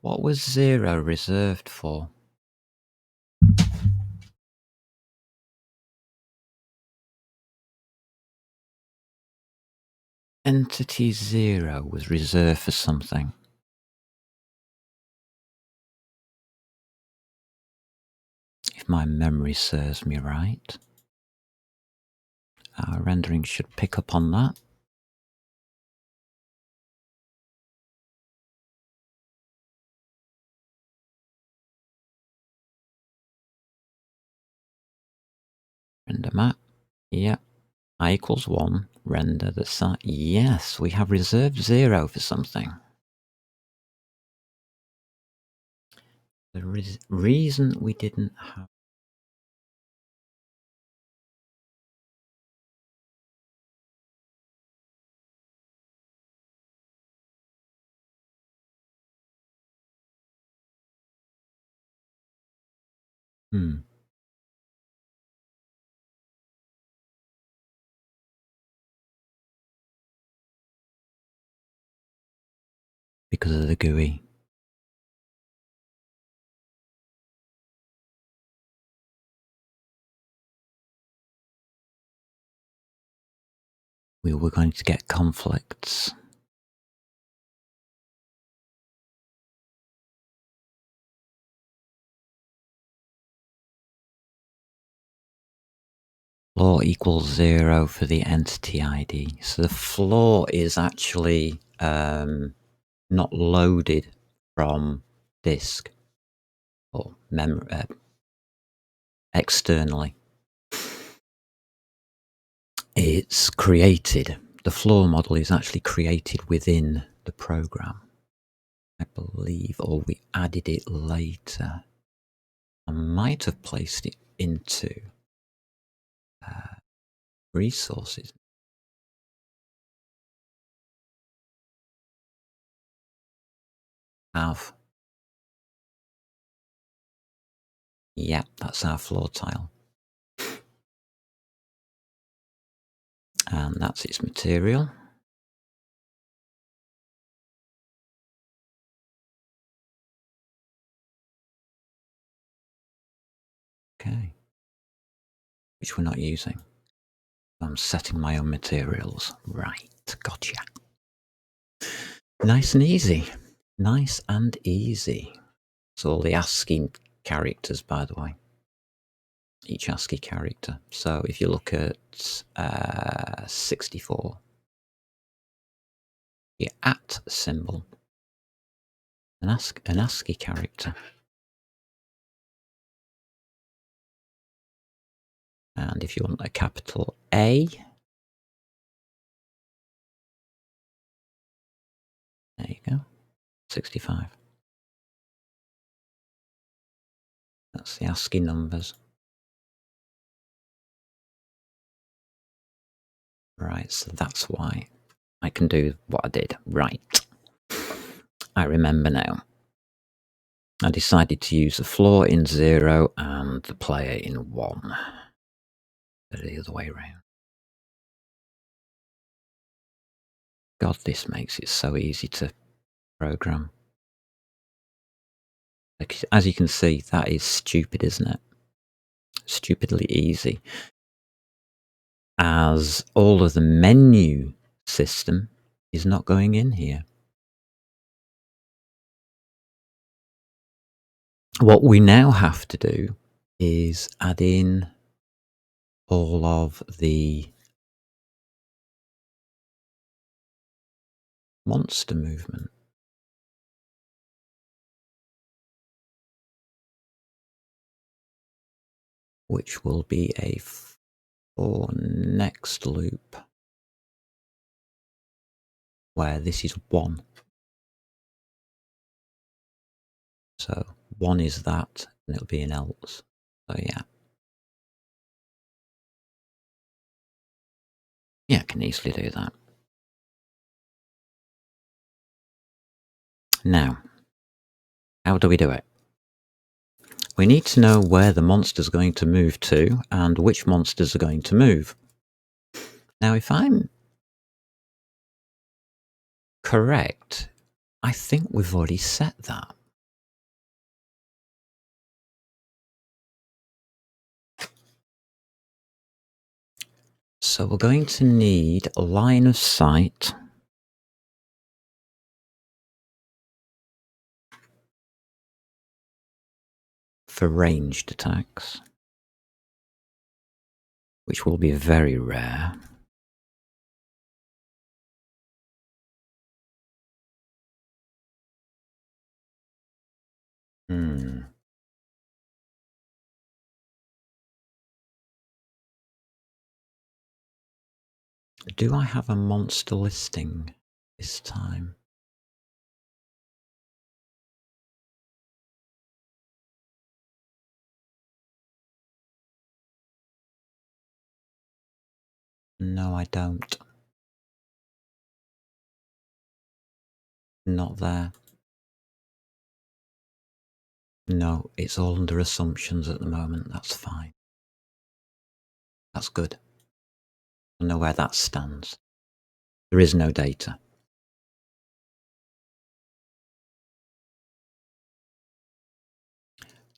What was 0 reserved for? Entity 0 was reserved for something. If my memory serves me right. Our rendering should pick up on that. Render map. Yep. I equals 1. Render the site. Yes, we have reserved 0 for something. The reason we didn't have... Because of the GUI. We were going to get conflicts. Floor equals 0 for the entity ID. So the floor is actually not loaded from disk or memory externally. It's created. The floor model is actually created within the program, I believe, or we added it later. I might have placed it into resources. Yeah, that's our floor tile. And that's its material. Okay. Which we're not using. I'm setting my own materials. Right, gotcha. Nice and easy. Nice and easy. It's all the ASCII characters, by the way. each ASCII character. So if you look at 64, the at symbol, an ASCII character. And if you want a capital A, there you go, 65. That's the ASCII numbers. Right, so that's why I can do what I did. Right. I remember now. I decided to use the floor in 0 and the player in 1. The other way around. God, this makes it so easy to program. Like, as you can see, that is stupid, isn't it? Stupidly easy. As all of the menu system is not going in here. What we now have to do is add in all of the monster movement. Which will be a for next loop where this is 1. So 1 is that, and it'll be an else. So yeah. Yeah, I can easily do that. Now, how do we do it? We need to know where the monster's going to move to and which monsters are going to move. Now, if I'm correct, I think we've already set that. So we're going to need a line of sight for ranged attacks, which will be very rare. Do I have a monster listing this time? No, I don't. Not there. No, it's all under assumptions at the moment. That's fine. That's good. I know where that stands. There is no data.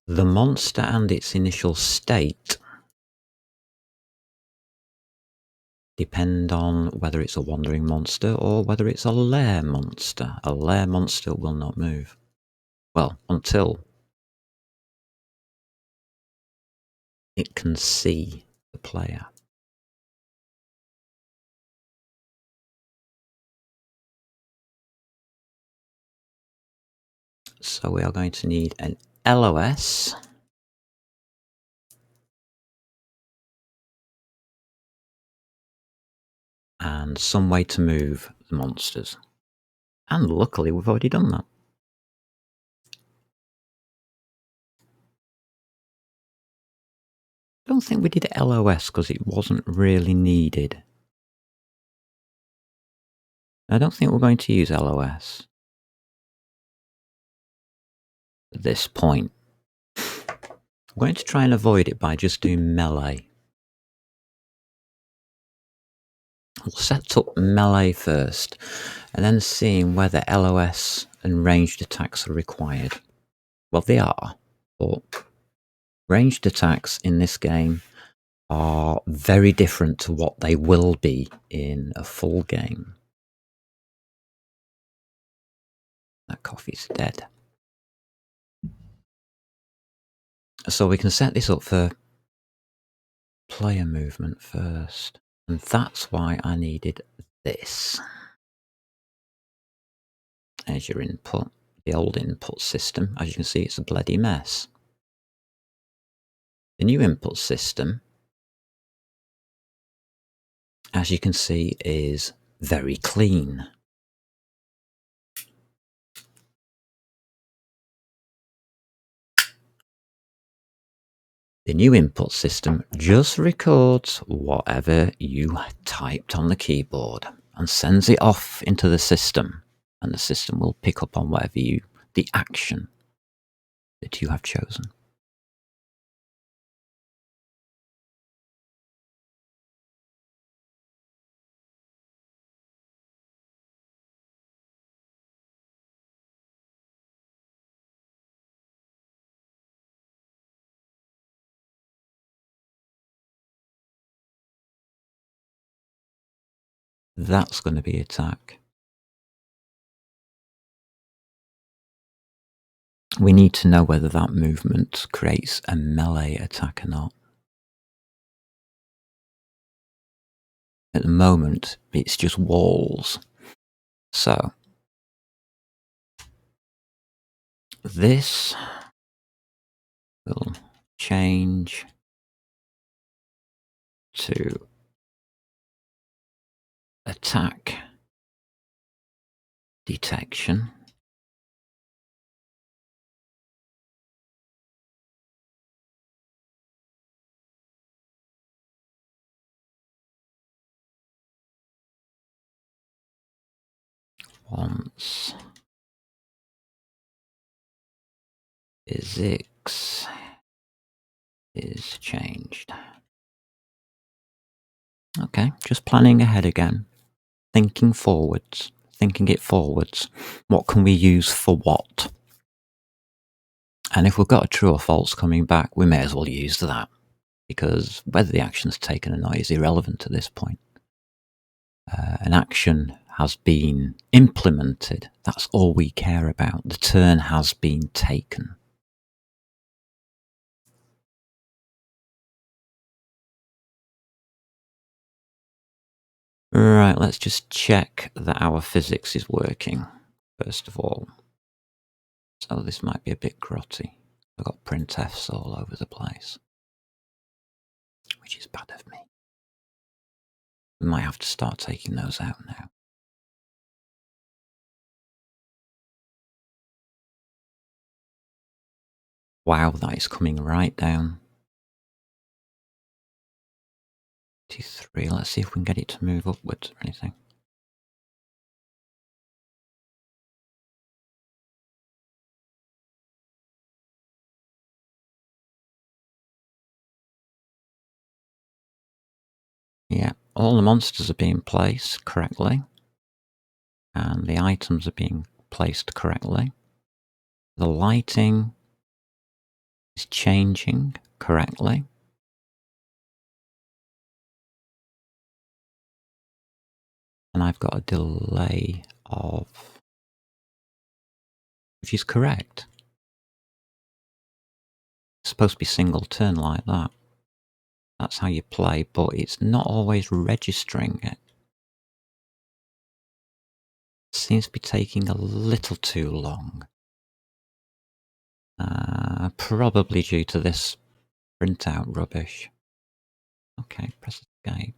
The monster and its initial state depend on whether it's a wandering monster or whether it's a lair monster. A lair monster will not move. Well, until it can see the player. So we are going to need an LOS and some way to move the monsters. And luckily we've already done that. I don't think we did LOS because it wasn't really needed. I don't think we're going to use LOS at this point. I'm going to try and avoid it by just doing melee. We'll set up melee first and then seeing whether LOS and ranged attacks are required. Well, they are, but ranged attacks in this game are very different to what they will be in a full game. That coffee's dead. So we can set this up for player movement first. And that's why I needed this as your input. The old input system, as you can see, it's a bloody mess. The new input system, as you can see, is very clean. The new input system just records whatever you typed on the keyboard and sends it off into the system, and the system will pick up on whatever the action that you have chosen. That's going to be attack. We need to know whether that movement creates a melee attack or not. At the moment, it's just walls. So, this will change to attack detection. Once physics is changed. Okay, just planning ahead again. Thinking forwards. Thinking it forwards. What can we use for what? And if we've got a true or false coming back, we may as well use that. Because whether the action's taken or not is irrelevant at this point. An action has been implemented. That's all we care about. The turn has been taken. Right, let's just check that our physics is working, first of all. So this might be a bit grotty. I've got printfs all over the place, which is bad of me. We might have to start taking those out now. Wow, that is coming right down. 23, let's see if we can get it to move upwards or anything. Yeah, all the monsters are being placed correctly. And the items are being placed correctly. The lighting is changing correctly. And I've got a delay of, which is correct. It's supposed to be single turn like that. That's how you play, but it's not always registering it. Seems to be taking a little too long. Probably due to this printout rubbish. Okay, press escape.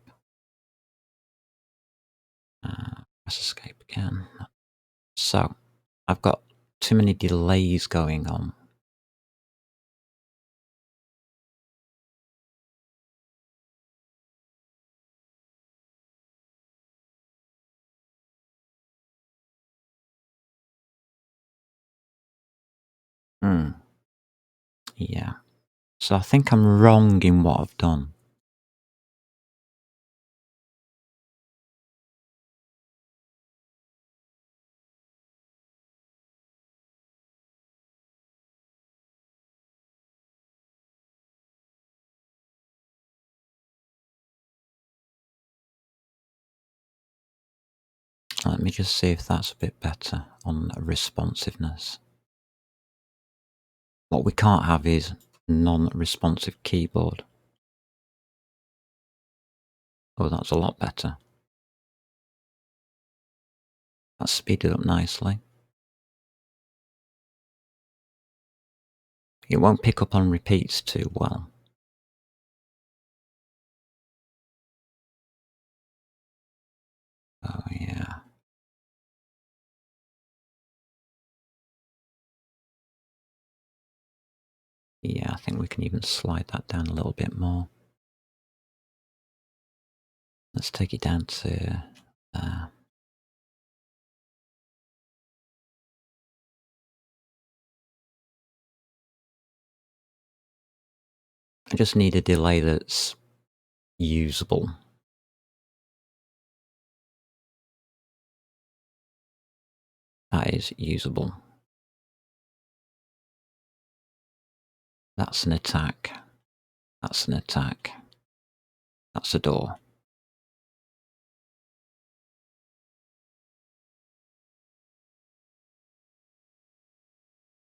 Press escape again. So, I've got too many delays going on. Yeah. So I think I'm wrong in what I've done. Let me just see if that's a bit better on responsiveness. What we can't have is non-responsive keyboard. Oh, that's a lot better. That's speeded up nicely. It won't pick up on repeats too well. Oh, yeah. Yeah, I think we can even slide that down a little bit more. Let's take it down to there. I just need a delay that's usable. That is usable. That's an attack. That's an attack. That's a door.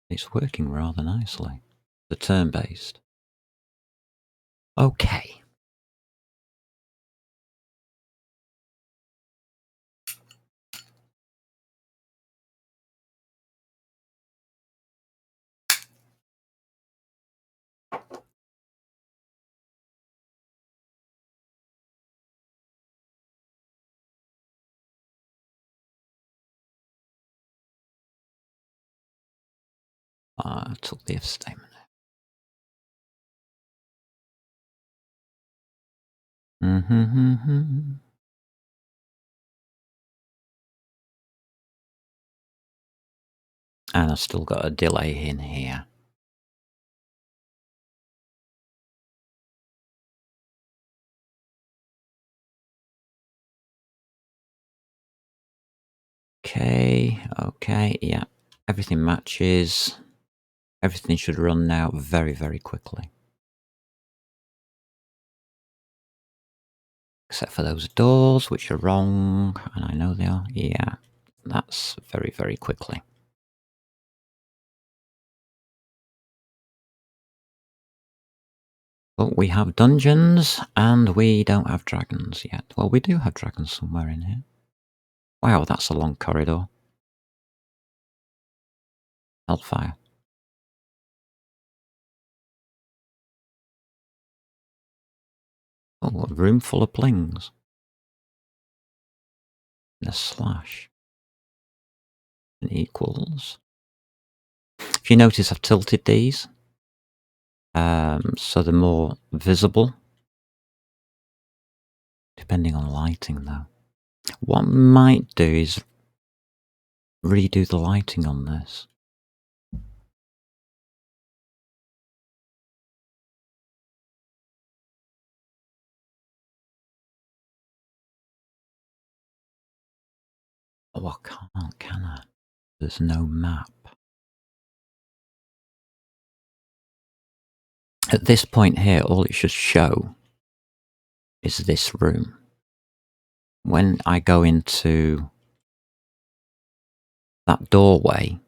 It's working rather nicely. The turn-based. Okay. I took the if statement. And I've still got a delay in here. Okay, yeah. Everything matches. Everything should run now very, very quickly. Except for those doors, which are wrong, and I know they are. Yeah, that's very, very quickly. But we have dungeons, and we don't have dragons yet. Well, we do have dragons somewhere in here. Wow, that's a long corridor. Hellfire. Oh, a room full of plings. And a slash. And equals. If you notice, I've tilted these. So they're more visible. Depending on lighting, though. What I might do is redo the lighting on this. Oh, I can't, can I? There's no map. At this point here, all it should show is this room. When I go into that doorway,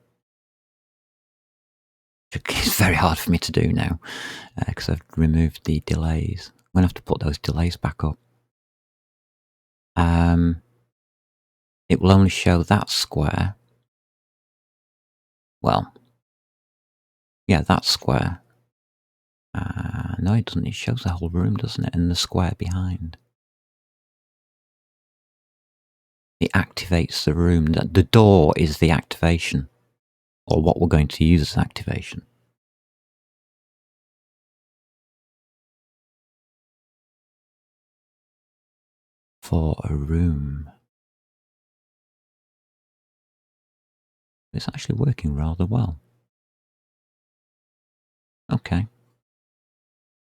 it's very hard for me to do now because I've removed the delays. I'm going to have to put those delays back up. It will only show that square. Well, yeah, that square. No, it doesn't. It shows the whole room, doesn't it? And the square behind. It activates the room. The door is the activation, or what we're going to use as activation. For a room. It's actually working rather well. Okay.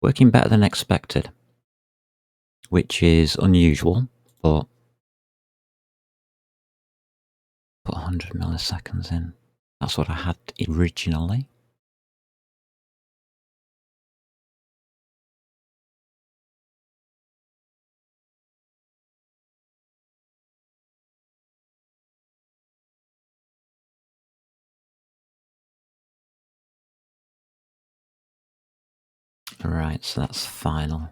Working better than expected, which is unusual, but put 100 milliseconds in. That's what I had originally. Right, so that's final.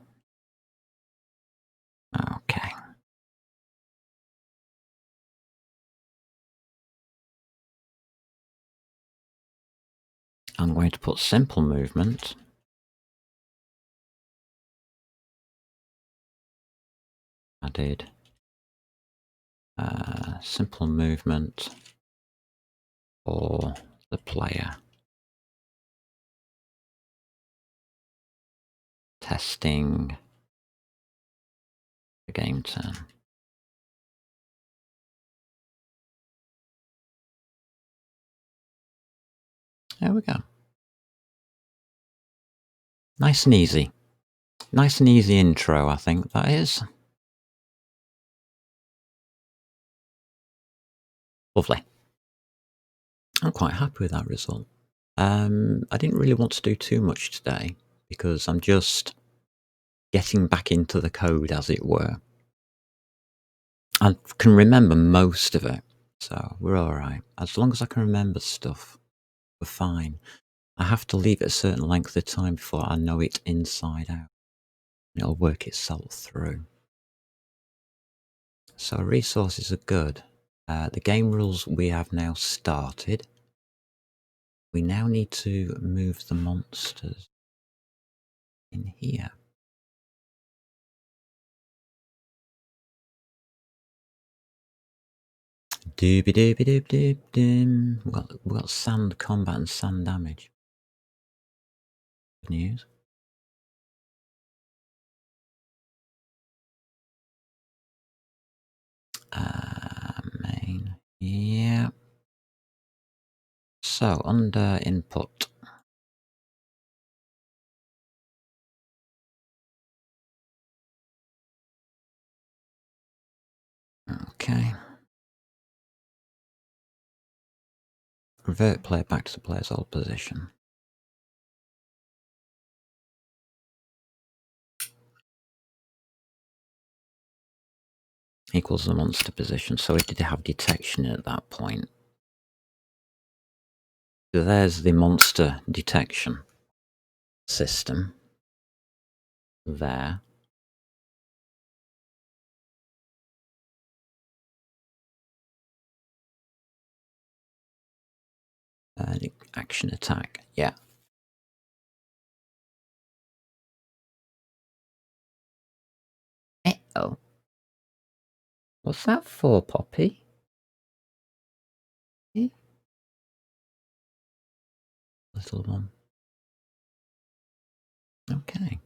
I'm going to put simple movement. Added simple movement for the player. Testing the game turn. There we go. Nice and easy. Nice and easy intro, I think that is. Lovely. I'm quite happy with that result. I didn't really want to do too much today because I'm just getting back into the code, as it were. I can remember most of it, so we're all right. As long as I can remember stuff, we're fine. I have to leave it a certain length of time before I know it inside out. It'll work itself through. So resources are good. The game rules we have now started. We now need to move the monsters in here. Dooby dooby doob doob doom. We've got sand combat and sand damage. Good news. Main. Yeah. So under input. Okay. Revert player back to the player's old position. Equals the monster position. So it did have detection at that point. So there's the monster detection system. There. Action attack. Yeah. Oh. What's that for, Poppy? Little one. Okay.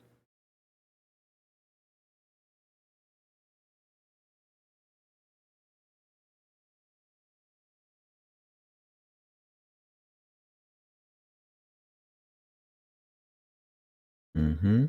Mm-hmm.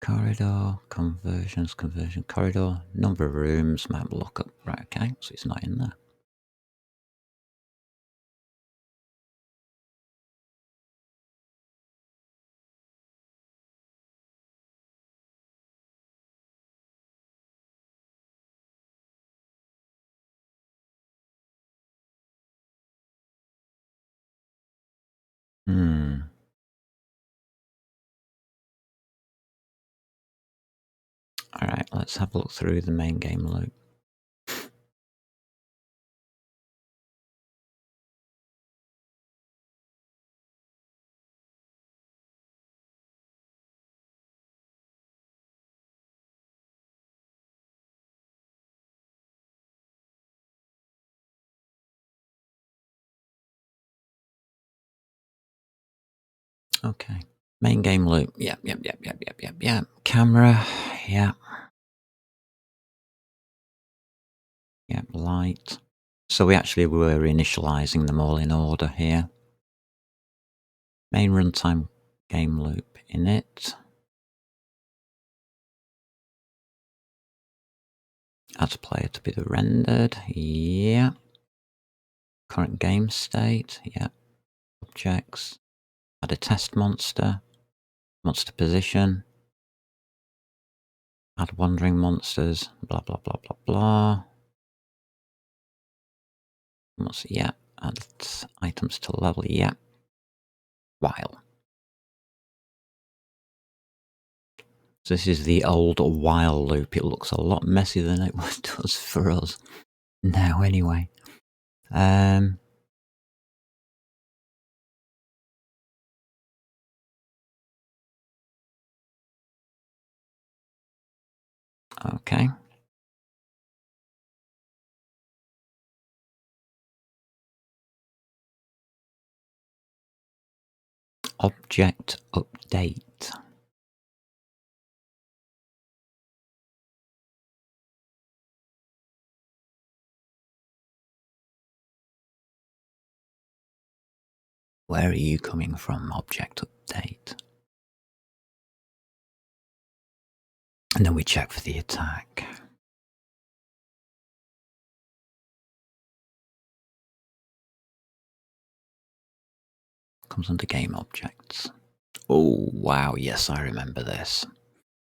Corridor, conversions, conversion, corridor, number of rooms, map lookup. Right, okay, so it's not in there. Alright, let's have a look through the main game loop. Okay. Main game loop. Yep. Camera. Yep. Yep, light. So we actually were initializing them all in order here. Main runtime game loop init. Add player to be the rendered. Yeah. Current game state. Yeah. Objects. Add a test monster. Monster position. Add wandering monsters. Blah blah blah blah blah. Yeah. Add items to level. Yeah. While. So this is the old while loop. It looks a lot messier than it does for us now anyway. Okay. Object update. Where are you coming from, object update? And then we check for the attack. Comes under game objects. Oh, wow. Yes, I remember this.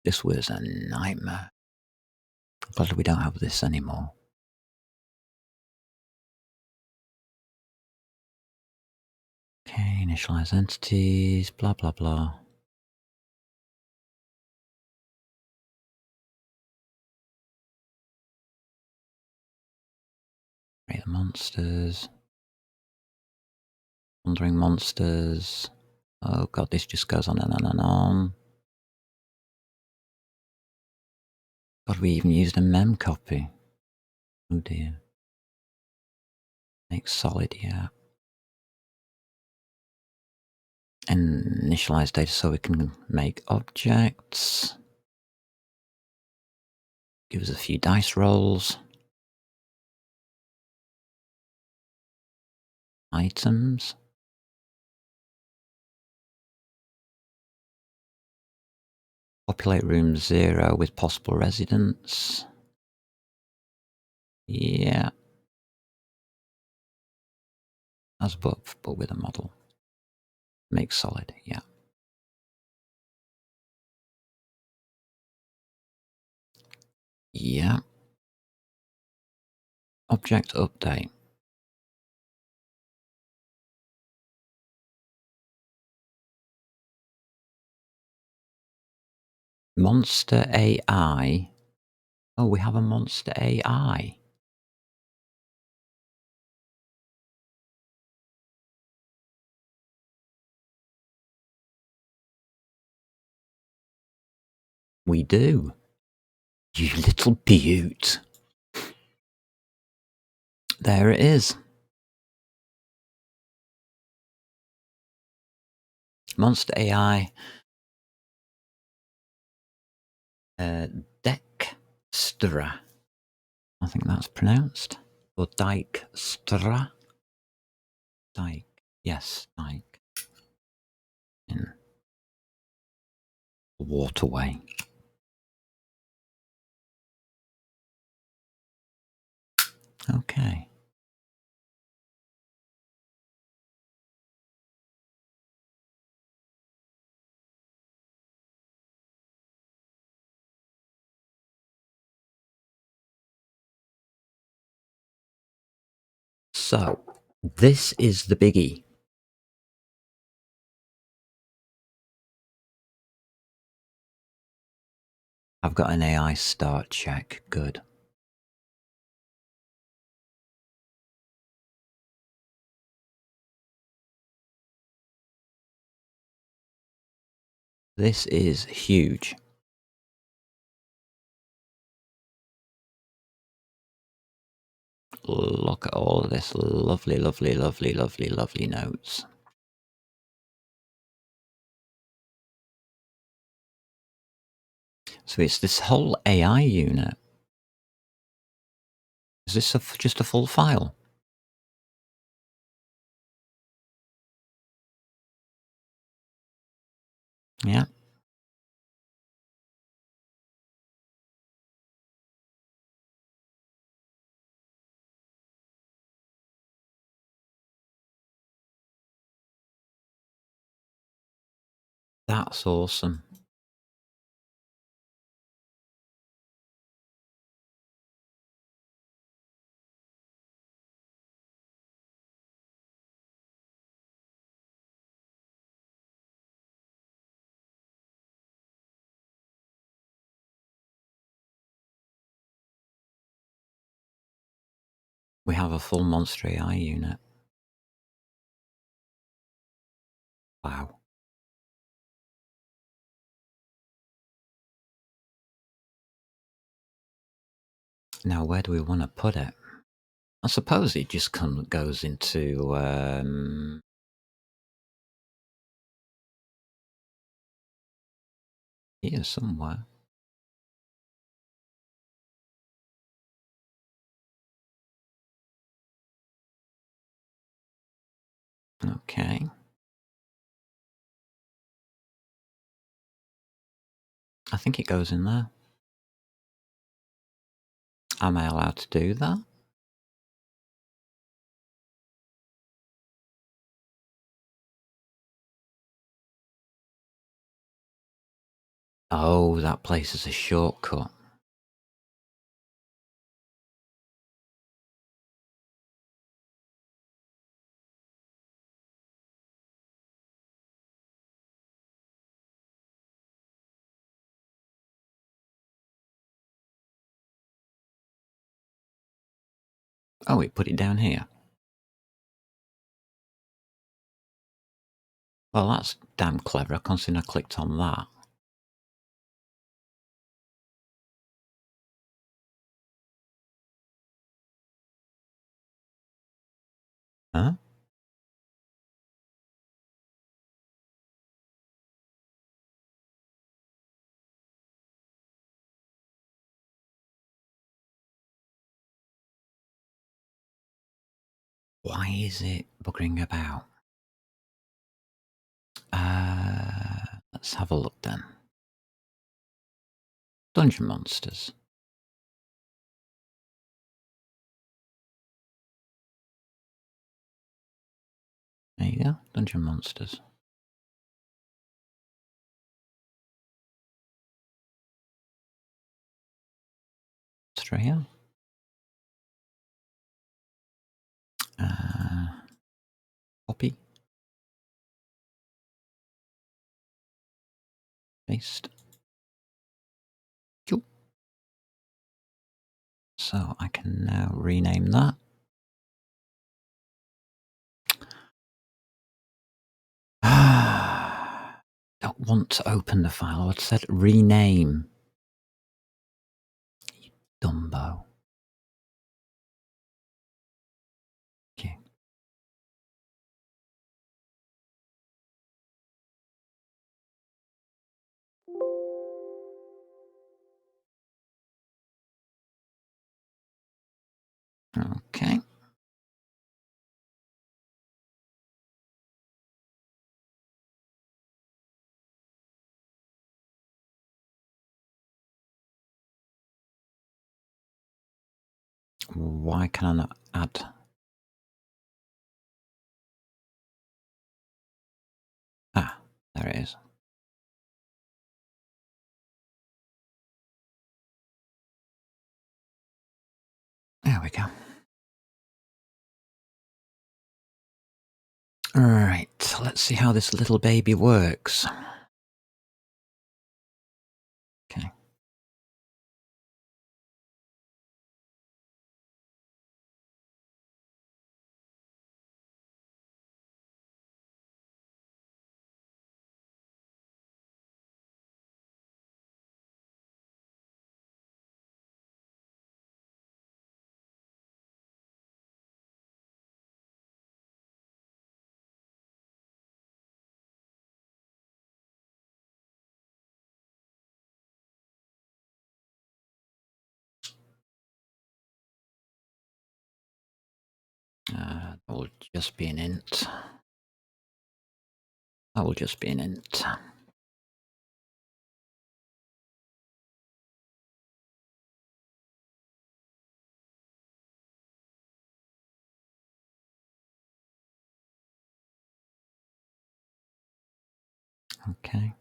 This was a nightmare. Glad we don't have this anymore. Okay, initialize entities, blah, blah, blah. Create the monsters. Wandering monsters. Oh god, this just goes on and on and on. God, we even used a mem copy. Oh dear. Make solid, yeah. And initialize data so we can make objects. Give us a few dice rolls. Items. Populate room 0 with possible residents. Yeah. As above, but with a model. Make solid, yeah. Yeah. Object update. Monster AI. Oh, we have a monster AI. We do. You little beaut. There it is. Monster AI. Dextra. I think that's pronounced. Or Dijkstra. Dike. Yes, Dike. In the waterway. Okay. So, this is the biggie. I've got an AI start check. Good. This is huge. Look at all of this lovely, lovely, lovely, lovely, lovely notes. So it's this whole AI unit. Is this just a full file? Yeah. That's awesome. We have a full Monster AI unit. Wow. Now, where do we want to put it? I suppose it just goes into here somewhere. Okay. I think it goes in there. Am I allowed to do that? Oh, that place is a shortcut. Oh, it put it down here. Well, that's damn clever, considering I clicked on that. Huh? Why is it buggering about? Let's have a look then. Dungeon monsters. There you go, dungeon monsters. Australia. Copy. Paste. Cool. So I can now rename that. Don't want to open the file. I said rename. You Dumbo. Okay. Okay. Why can I not add? Ah, there it is. There we go. Alright, let's see how this little baby works. Okay. That will just be an int. That will just be an int. Okay.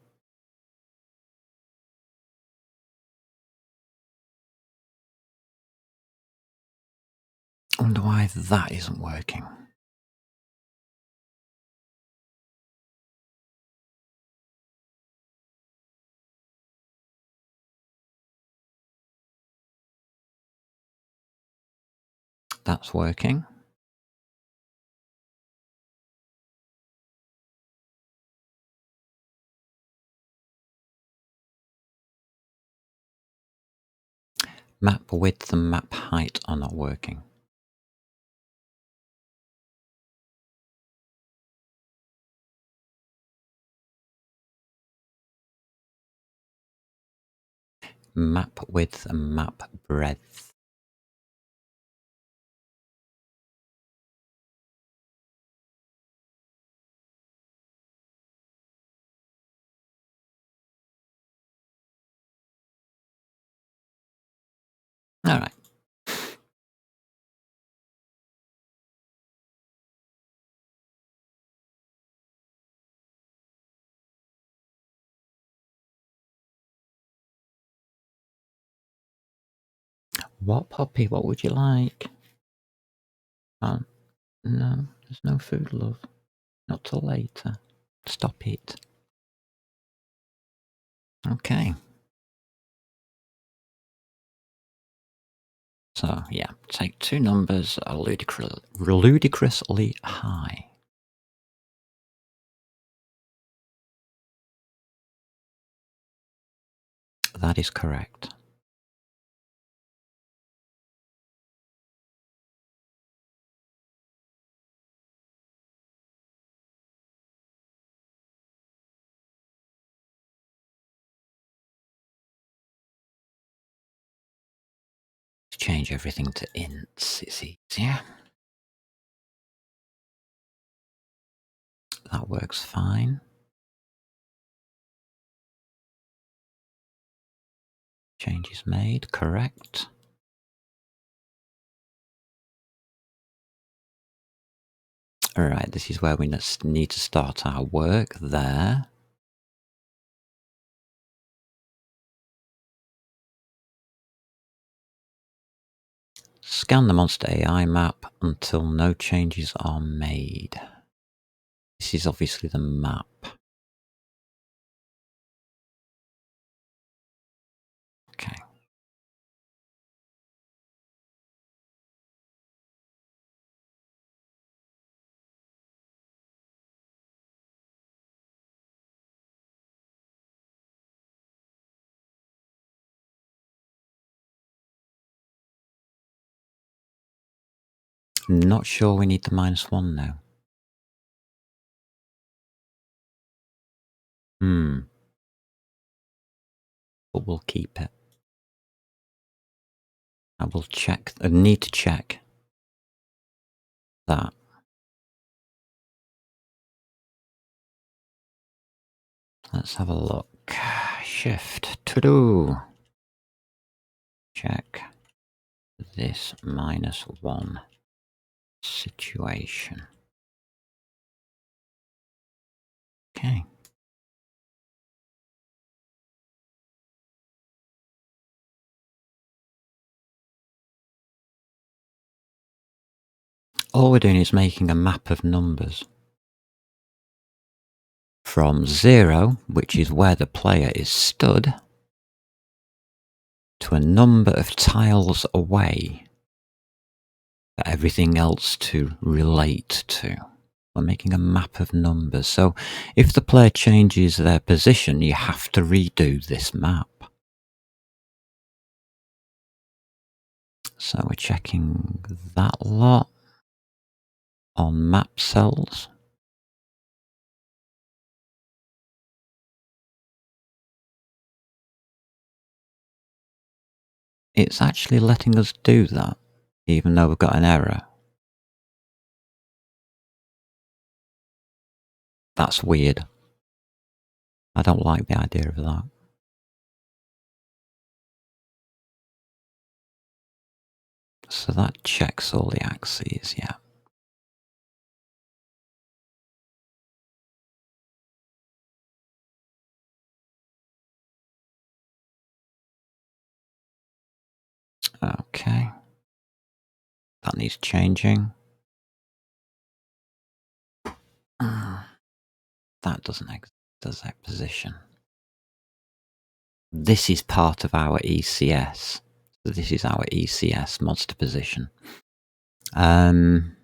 I wonder why that isn't working. That's working. Map width and map height are not working. Map width and map breadth. All right. What, Poppy? What would you like? No, there's no food, love. Not till later. Stop it. Okay. So, yeah, take two numbers that are ludicrously high. That is correct. Change everything to ints, it's easier. That works fine. Change is made, correct. Alright, this is where we need to start our work there. Scan the Monster AI map until no changes are made. This is obviously the map. Okay. Not sure we need the -1 now. But we'll keep it. I will check. I need to check that. Let's have a look. Shift to do. Check this -1 situation. Okay. All we're doing is making a map of numbers. From 0, which is where the player is stood, to a number of tiles away for everything else to relate to. We're making a map of numbers. So if the player changes their position, you have to redo this map. So we're checking that lot on map cells. It's actually letting us do that, even though we've got an error. That's weird. I don't like the idea of that. So that checks all the axes, yeah. Okay. That needs changing. That doesn't exist, does that position? This is part of our ECS. So this is our ECS monster position. Um,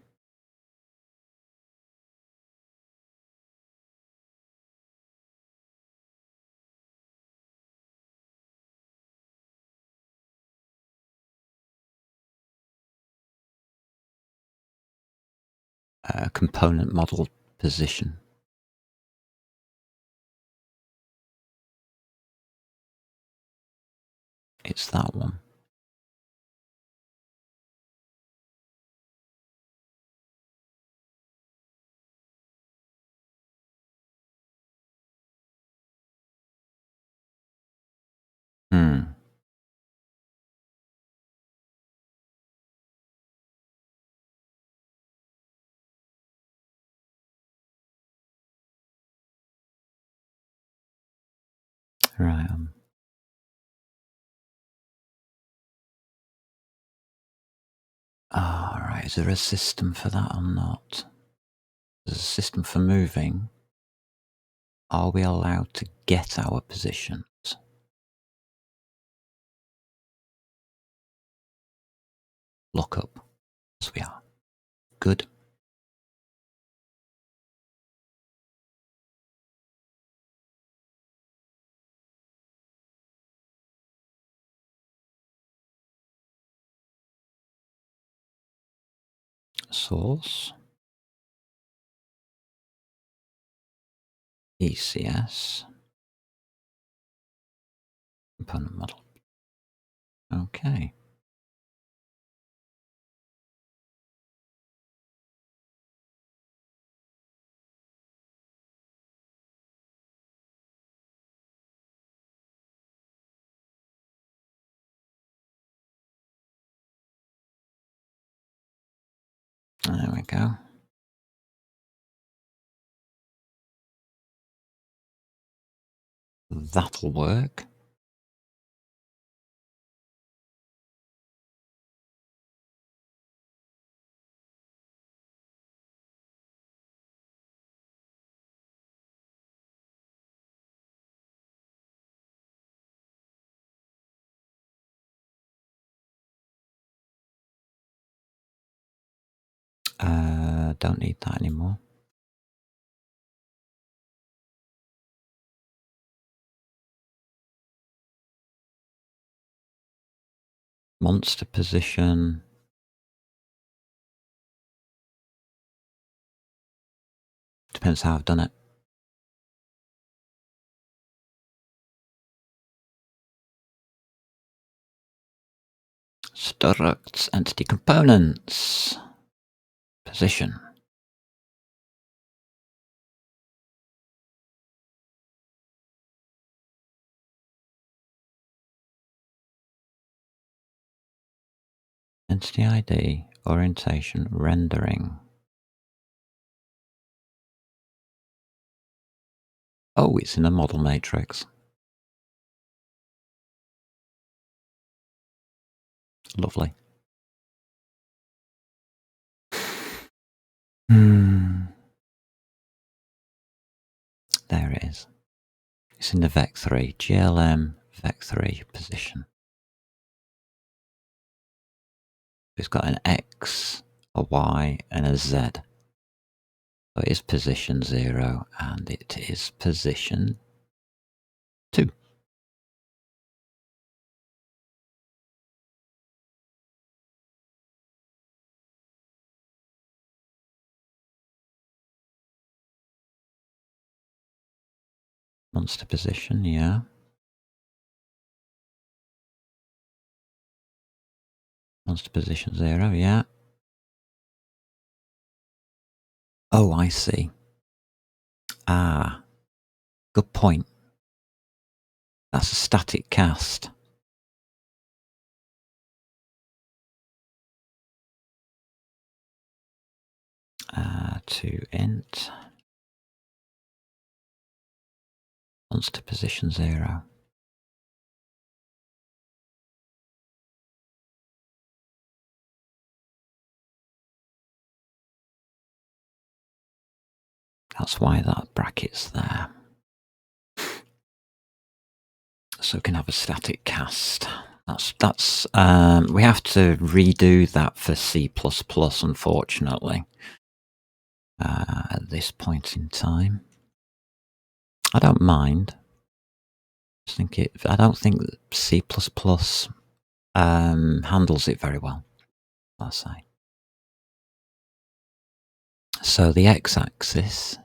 component model position. It's that one. Right. Right. Is there a system for that or not? There's a system for moving. Are we allowed to get our positions? Look up. Yes, we are. Good. Source. ECS. Component model. Okay. There we go. That'll work. Don't need that anymore. Monster position. Depends how I've done it. Structs, entity components. Position. Entity ID, orientation, rendering. Oh, it's in a model matrix. Lovely. There it is. It's in the Vec3, GLM Vec3 position. It's got an X, a Y, and a Z. So it is position 0 and it is position 2. Monster position, yeah. Monster position 0, yeah. Oh, I see. Ah, good point. That's a static cast. To int. Monster position 0. That's why that bracket's there. So we can have a static cast. That's we have to redo that for C++, unfortunately, at this point in time. I don't mind. I don't think that C++ handles it very well, I'll say. So the x-axis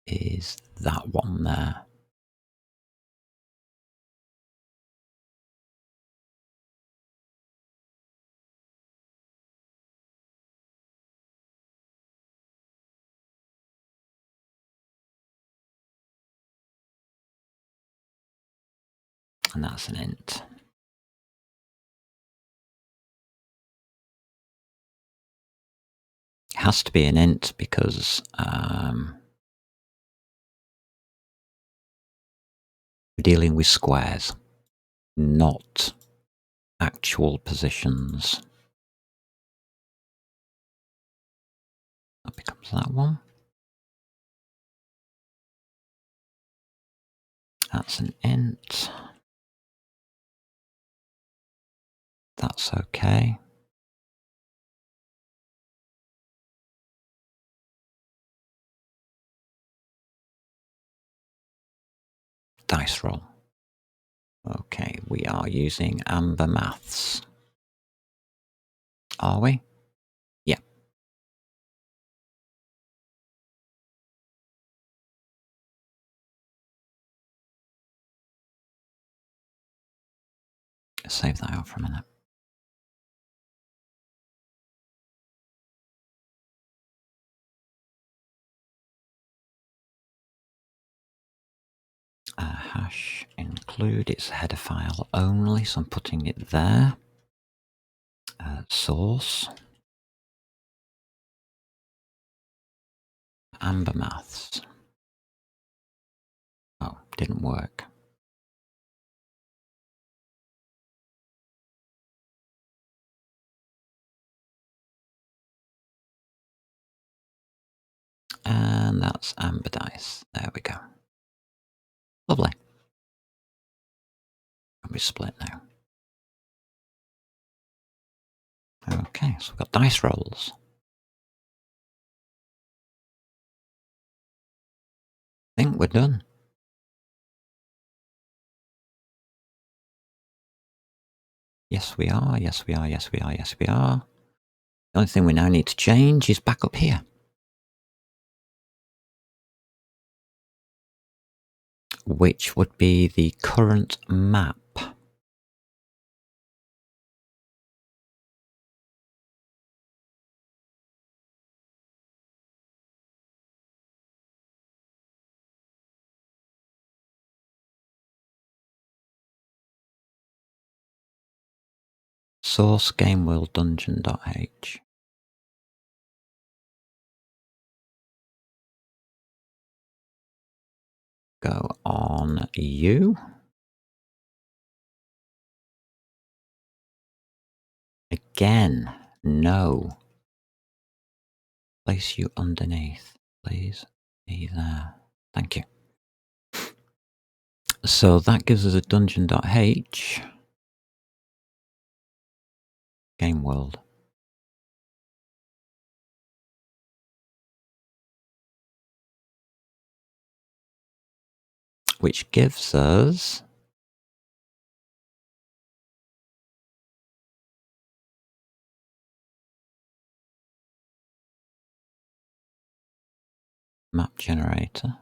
is that one there. And that's an int. It has to be an int because we're dealing with squares, not actual positions. That becomes that one. That's an int. That's okay. Dice roll. Okay, we are using Amber Maths. Are we? Yeah. Save that out for a minute. Hash include, it's a header file only, so I'm putting it there. Source. Amber Maths. Oh, didn't work. And that's Amber Dice. There we go. Lovely. And we split now. Okay, so we've got dice rolls. I think we're done. Yes, we are. Yes, we are. Yes, we are. Yes, we are. The only thing we now need to change is back up here, which would be the current map. Source gameworlddungeon.h. Go on you. Again, no. Place you underneath, please. Be there. Thank you. So that gives us a dungeon.h. Game world. Which gives us map generator.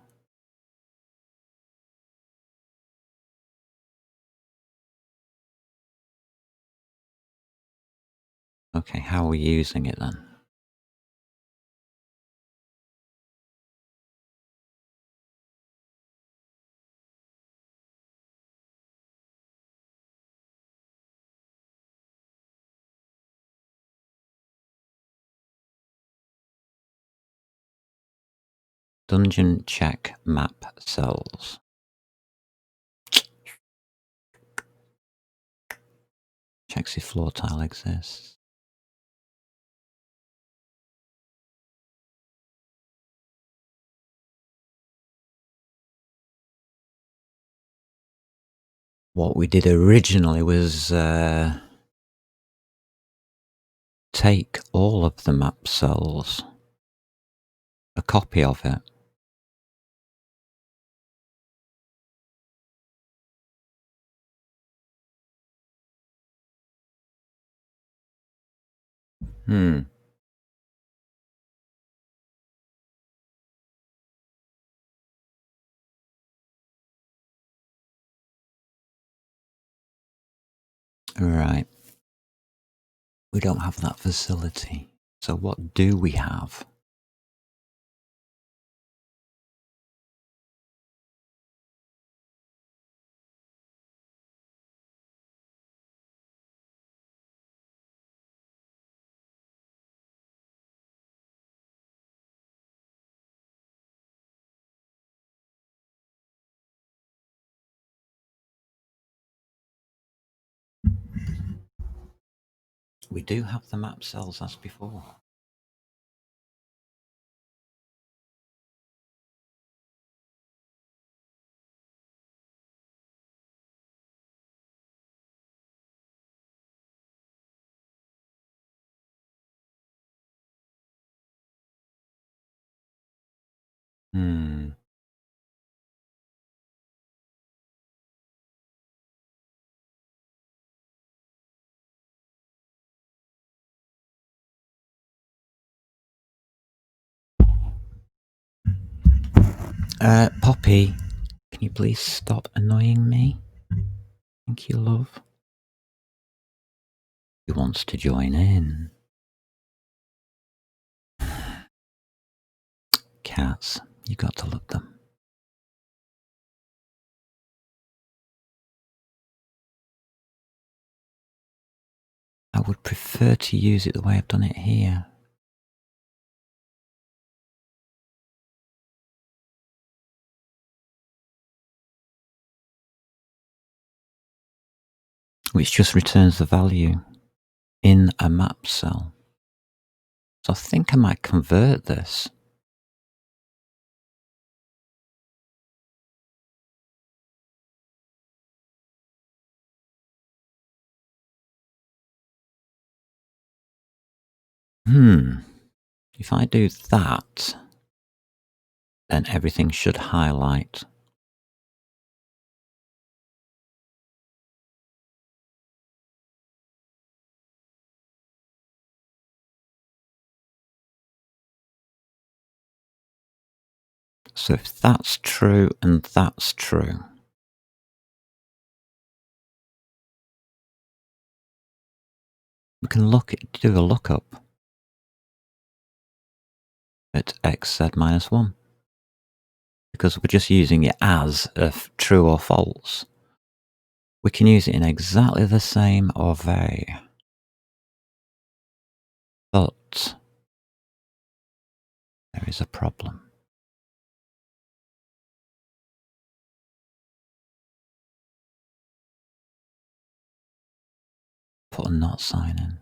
Okay, how are we using it then? Dungeon check map cells. Checks if floor tile exists. what we did originally was take all of the map cells, a copy of it, Right. We don't have that facility. So what do we have? We do have the map cells as before. Poppy, can you please stop annoying me? Thank you, love. He wants to join in. Cats, you got to love them. I would prefer to use it the way I've done it here. Which just returns the value in a map cell. So I think I might convert this. If I do that, then everything should highlight. So if that's true and that's true, we can do a lookup at xz minus 1. Because we're just using it as true or false. We can use it in exactly the same way. But there is a problem. Put a not sign in.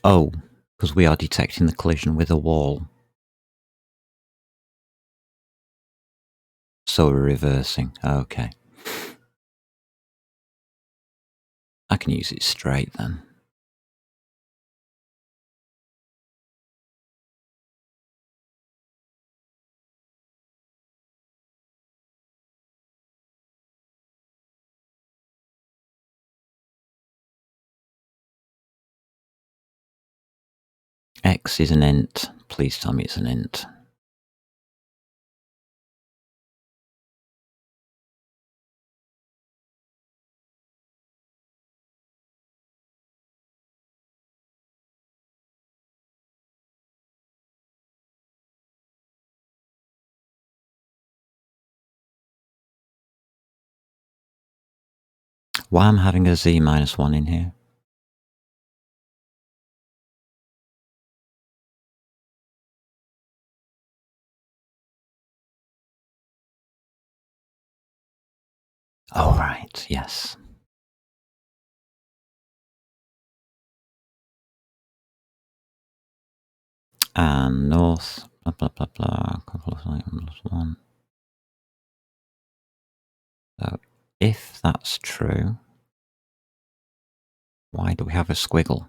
Oh, because we are detecting the collision with a wall. So we're reversing. Okay. I can use it straight then. X is an int. Please tell me it's an int. Why I'm having a z minus 1 in here? Oh, right, yes. And north, blah, blah, blah, blah, couple of items, one. So if that's true, why do we have a squiggle?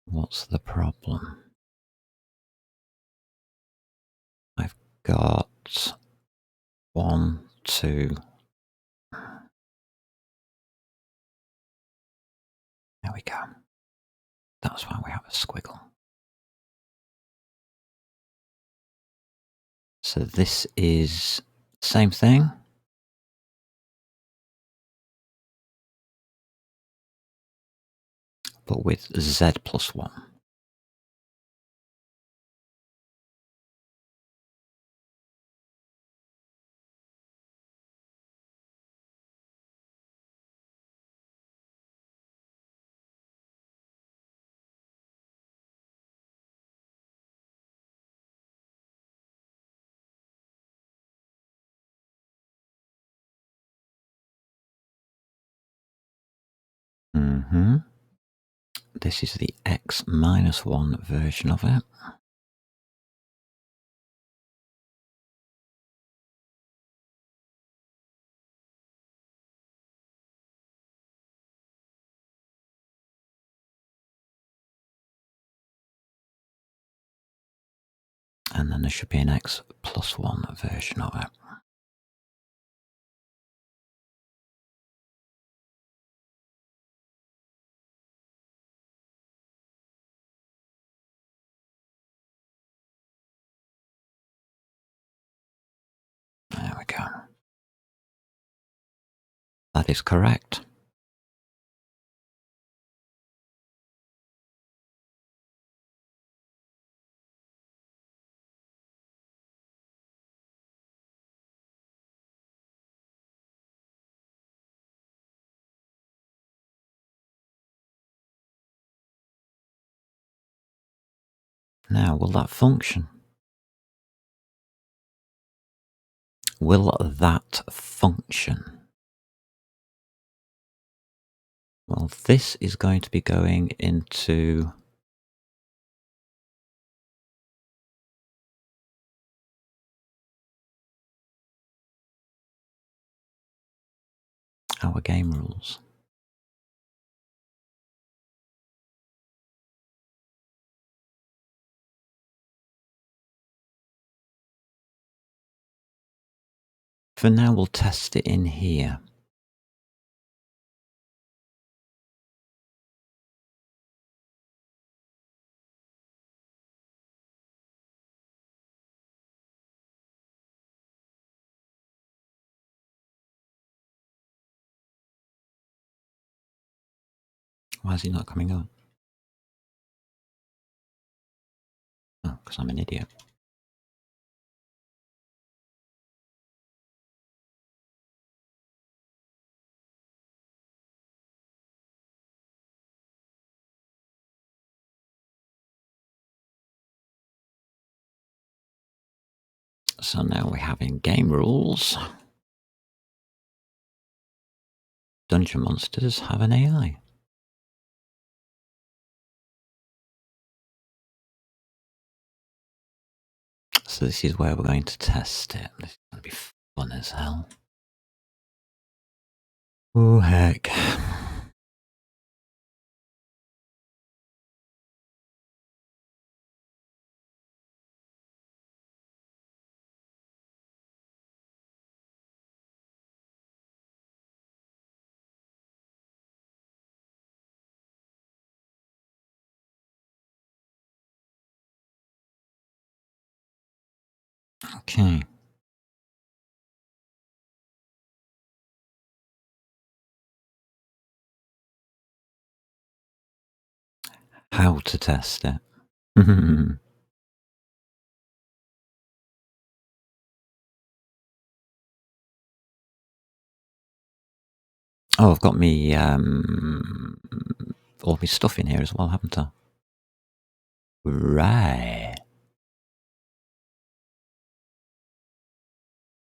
What's the problem? I've got 1, 2. There we go. That's why we have a squiggle. So this is the same thing, but with z plus 1. This is the x minus 1 version of it. And then there should be an x plus 1 version of it. There we go. That is correct. Now, will that function? Will that function? Well, this is going to be going into our game rules. For now, we'll test it in here. Why is he not coming up? Oh, because I'm an idiot. So now we have in game rules, dungeon monsters have an AI. So this is where we're going to test it. This is going to be fun as hell. Oh, heck. Okay. How to test it. Oh, I've got me all my stuff in here as well, haven't I? Right.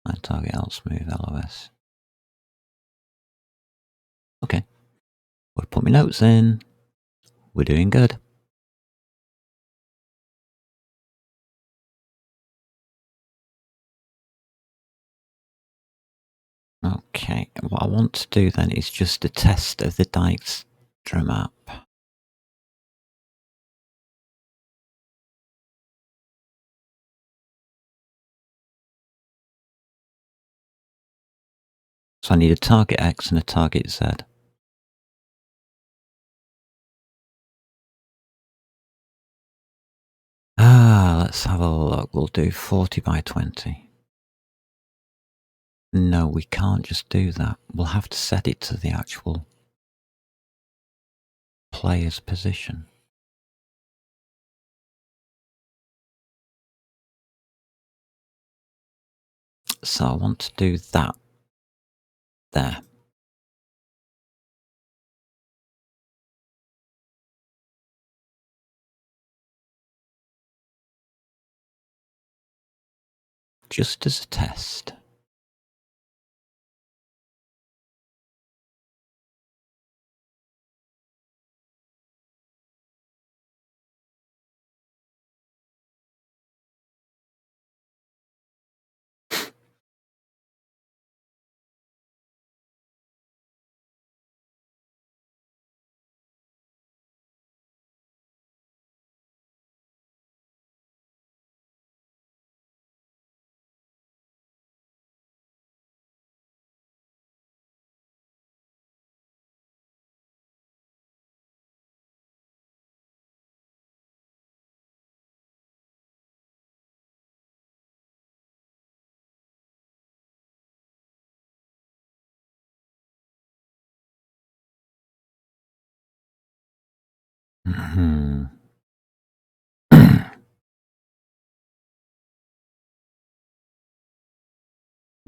Line target, alt smooth, LOS. Okay. We'll put my notes in. We're doing good. Okay, what I want to do then is just a test of the Dijkstra map. So I need a target X and a target Z. Let's have a look. We'll do 40 by 20. No, we can't just do that. We'll have to set it to the actual player's position. So I want to do that there. Just as a test.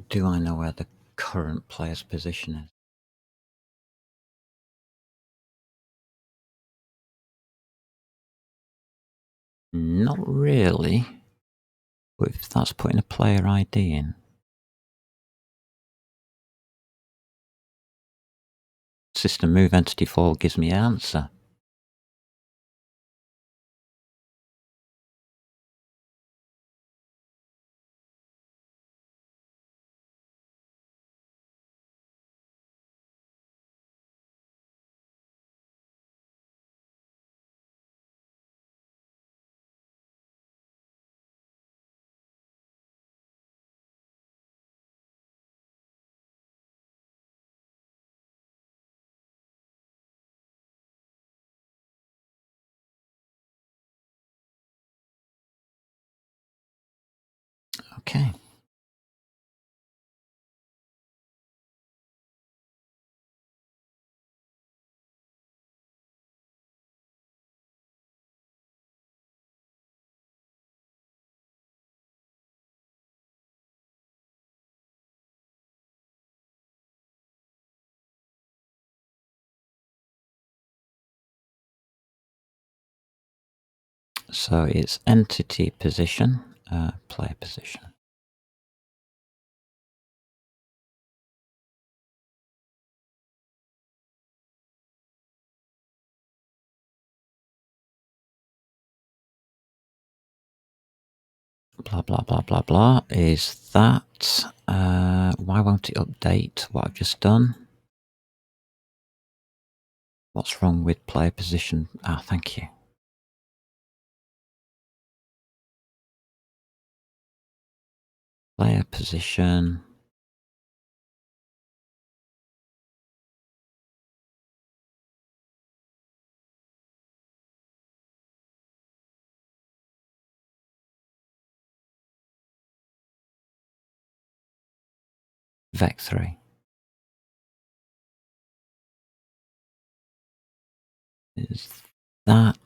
Do I know where the current player's position is? Not really. But if that's putting a player ID in. System move entity forward gives me an answer. Okay. So it's entity position, player position. Blah, blah, blah, blah, blah. Is that... why won't it update what I've just done? What's wrong with player position? Thank you. Player position. Vec3. Is that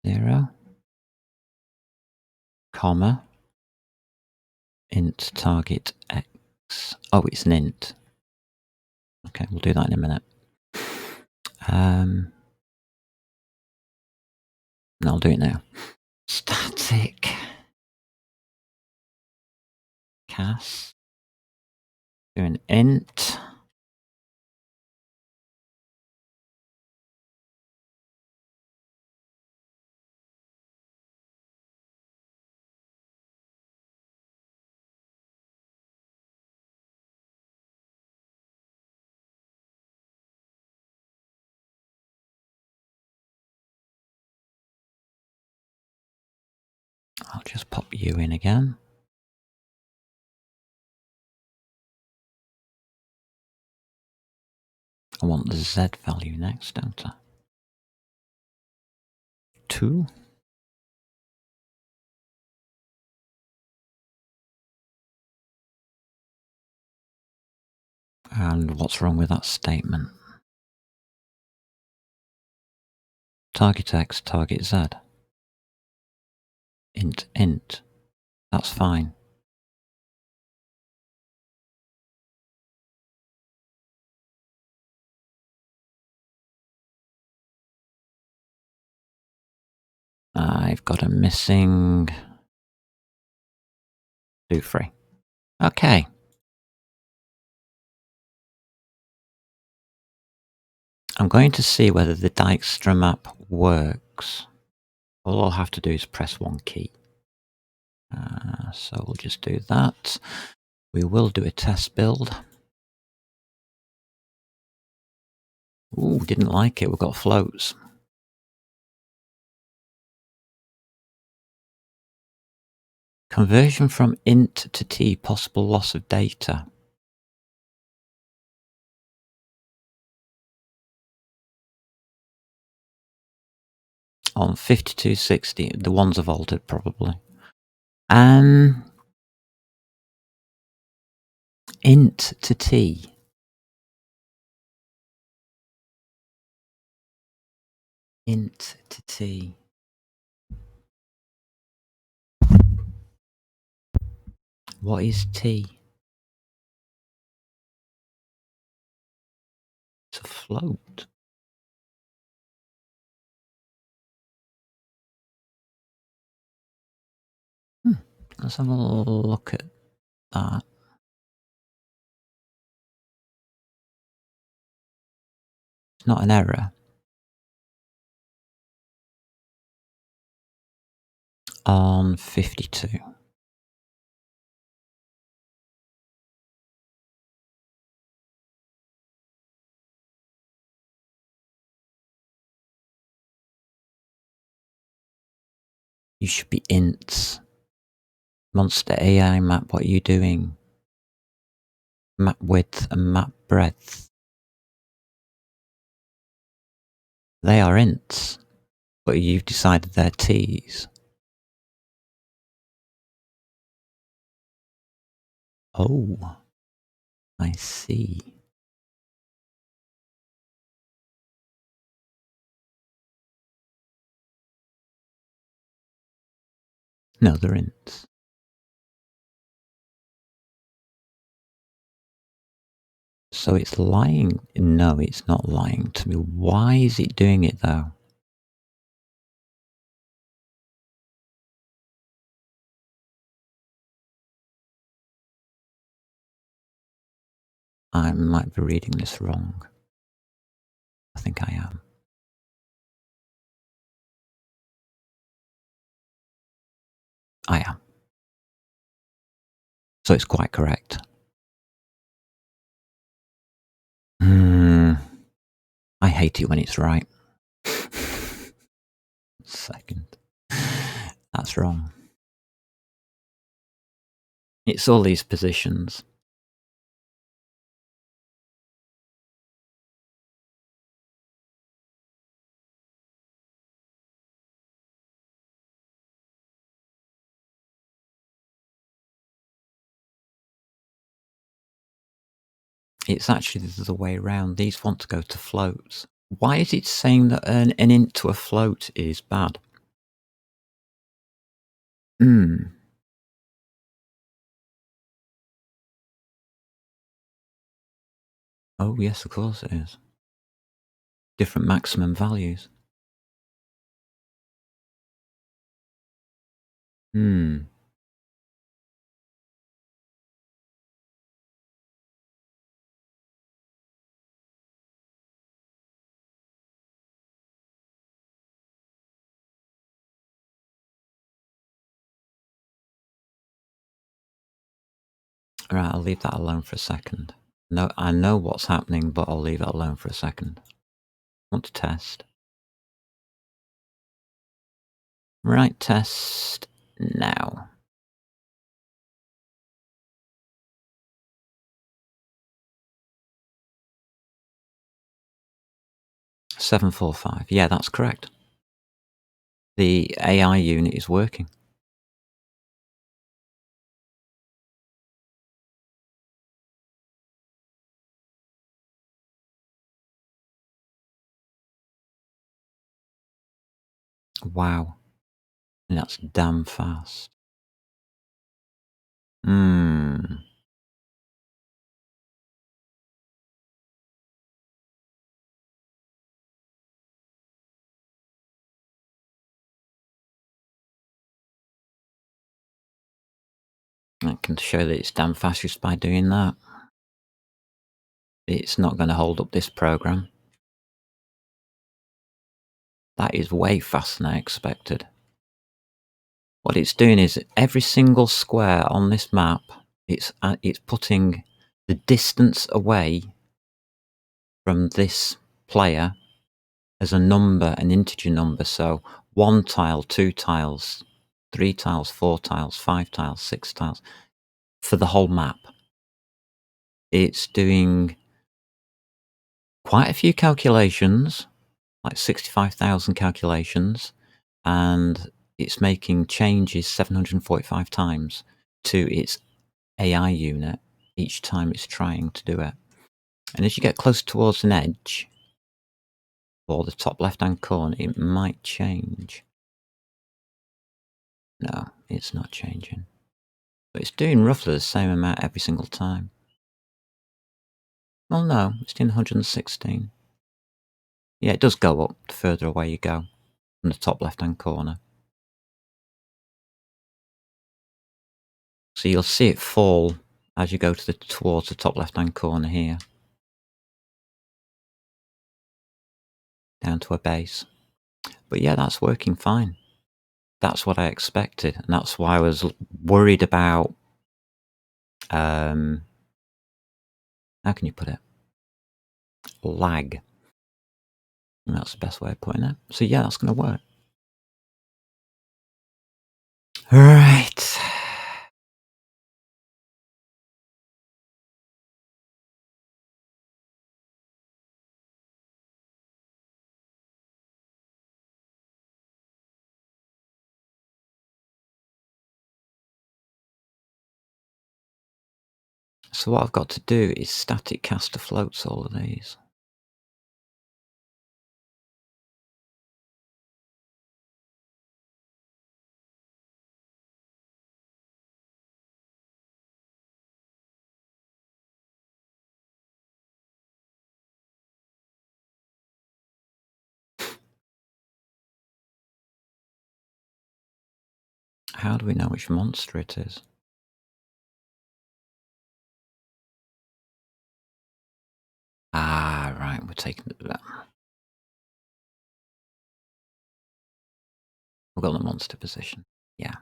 0, comma, int target x. Oh, it's an int. Okay, we'll do that in a minute. And I'll do it now. Static cast. Do an int. I'll just pop you in again. I want the Z value next, don't I? 2. And what's wrong with that statement? Target X, target Z. Int. That's fine. I've got a missing do free. Okay. I'm going to see whether the Dijkstra map works. All I'll have to do is press one key. So we'll just do that. We will do a test build. Ooh, didn't like it. We've got floats. Conversion from int to t, possible loss of data. On 5260, the ones have altered probably. Int to t. Int to t. What is t? It's a float. Let's have a look at that. It's not an error. On 52. You should be ints. Monster AI map, what are you doing? Map width and map breadth. They are ints, but you've decided they're t's. Oh, I see. No, they're ints. So it's lying. No, it's not lying to me. Why is it doing it though? I might be reading this wrong. I think I am. I am. So it's quite correct. I hate it when it's right. Second. That's wrong. It's all these positions. It's actually the other way around. These want to go to floats. Why is it saying that an int to a float is bad? Oh, yes, of course it is. different maximum values. Hmm. Right, I'll leave that alone for a second. No, I know what's happening, but I'll leave it alone for a second. Want to test. Right, test now. 745. Yeah, that's correct. The AI unit is working. Wow. And that's damn fast. Hmm. I can show that it's damn fast just by doing that. It's not going to hold up this program. That is way faster than I expected. What it's doing is every single square on this map, it's putting the distance away from this player as a number, an integer number. So 1 tile, 2 tiles, 3 tiles, 4 tiles, 5 tiles, 6 tiles for the whole map. It's doing quite a few calculations, like 65,000 calculations, and it's making changes 745 times to its AI unit each time it's trying to do it. And as you get close towards an edge, or the top left-hand corner, it might change. No, it's not changing. But it's doing roughly the same amount every single time. Well, no, it's doing 116. Yeah, it does go up the further away you go from the top left-hand corner. So you'll see it fall as you go towards the top left-hand corner here, down to a base. But yeah, that's working fine. That's what I expected, and that's why I was worried about, how can you put it? Lag. And that's the best way of putting it. So yeah, that's going to work. Right. So what I've got to do is static caster floats all of these. How do we know which monster it is? Ah, right, we're taking that. We've got the monster position. Yeah.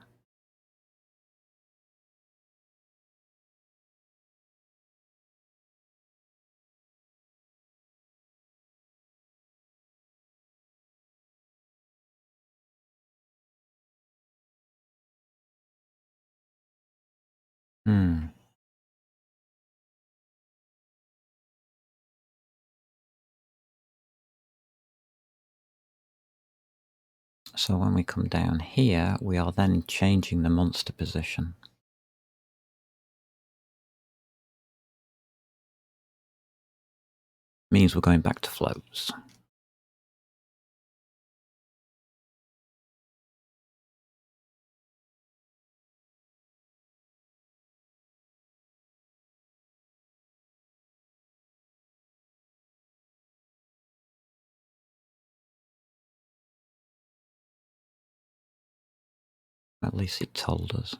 Hmm. So when we come down here, we are then changing the monster position. Means we're going back to floats. At least it told us.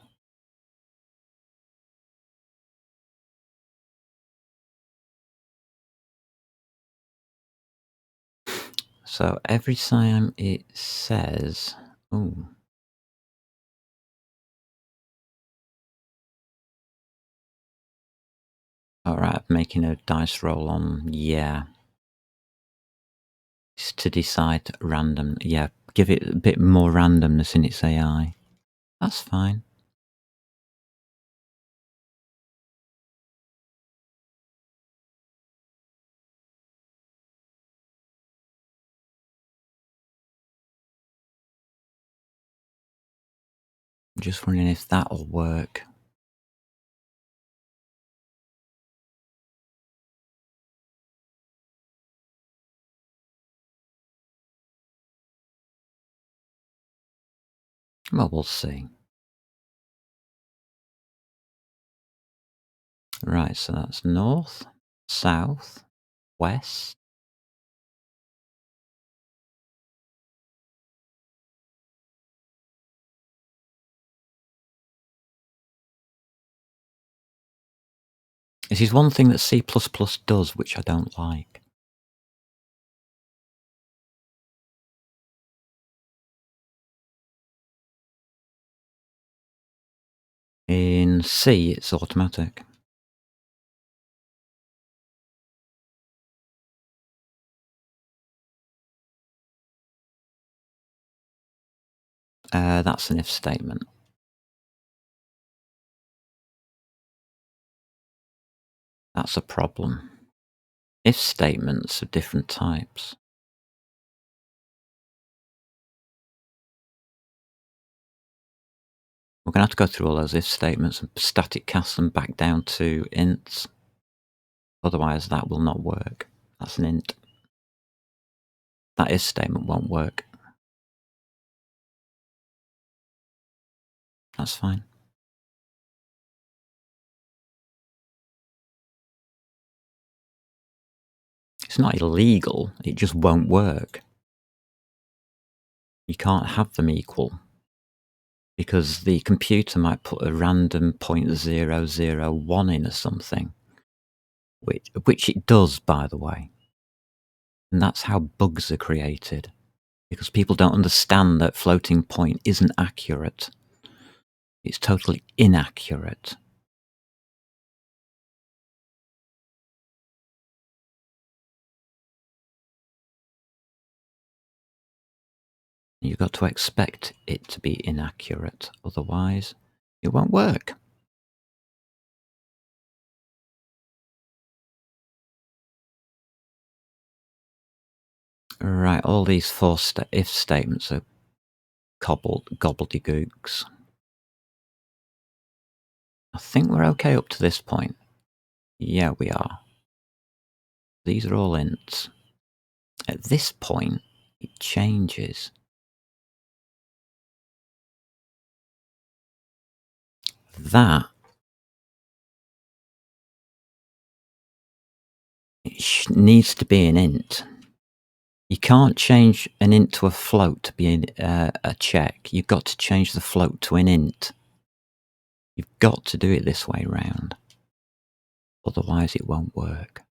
So every time it says, ooh. Alright, making a dice roll on, yeah. It's to decide random, yeah, give it a bit more randomness in its AI. That's fine. I'm just wondering if that'll work. Well, we'll see. Right, so that's north, south, west. This is one thing that C++ does, which I don't like. In C, it's automatic. That's an if statement. That's a problem. If statements are different types. We're going to have to go through all those if statements and static cast them back down to ints. Otherwise, that will not work. That's an int. That if statement won't work. That's fine. It's not illegal, it just won't work. You can't have them equal because the computer might put a random 0.001 in or something, which it does, by the way. And that's how bugs are created, because people don't understand that floating point isn't accurate. It's totally inaccurate. You've got to expect it to be inaccurate, otherwise it won't work. Right, all these four if statements are gobbledygooks. I think we're okay up to this point. Yeah, we are. These are all ints. At this point, it changes. That needs to be an int. You can't change an int to a float to be a check. You've got to change the float to an int. You've got to do it this way round. Otherwise, it won't work.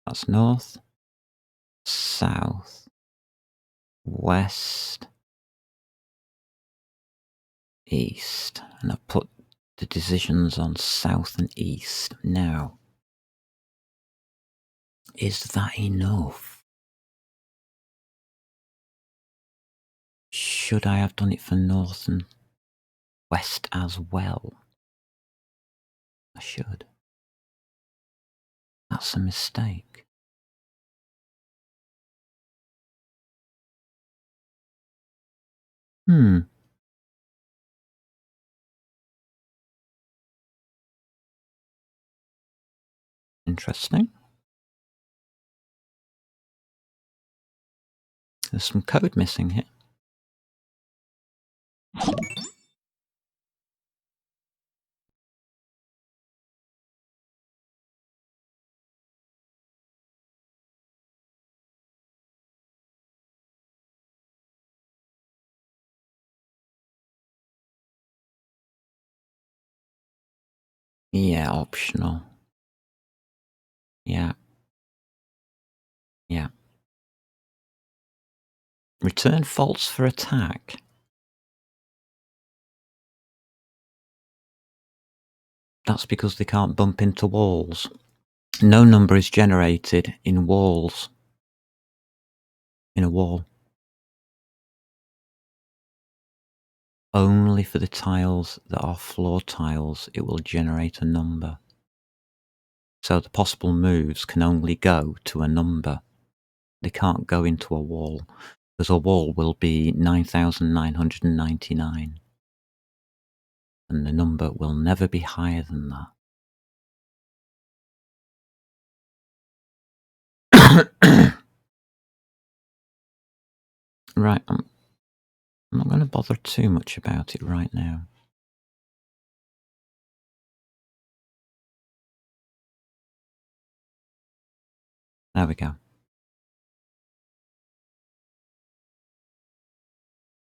That's north, south, west, east. And I've put the decisions on south and east. Now, is that enough? Should I have done it for north and west as well? I should. That's a mistake. Interesting. There's some code missing here. Yeah, optional. Yeah, yeah. Return false for attack. That's because they can't bump into walls. No number is generated in walls. In a wall. Only for the tiles that are floor tiles, it will generate a number. So the possible moves can only go to a number. They can't go into a wall, because a wall will be 9,999. And the number will never be higher than that. Right, I'm not going to bother too much about it right now. There we go.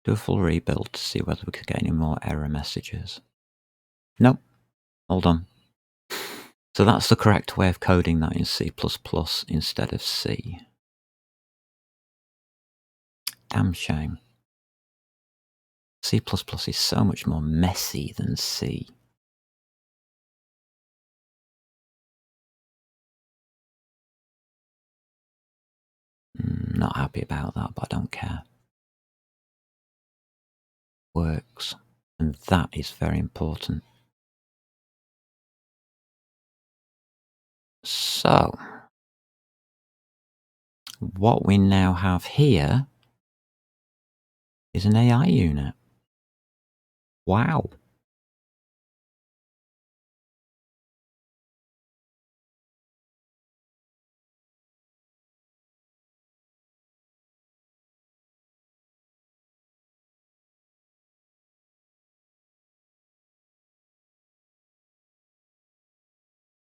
Do a full rebuild to see whether we could get any more error messages. Nope. Hold on. So that's the correct way of coding that in C++ instead of C. Damn shame. C++ is so much more messy than C. Not happy about that, but I don't care. Works. And that is very important. So, what we now have here is an AI unit. Wow.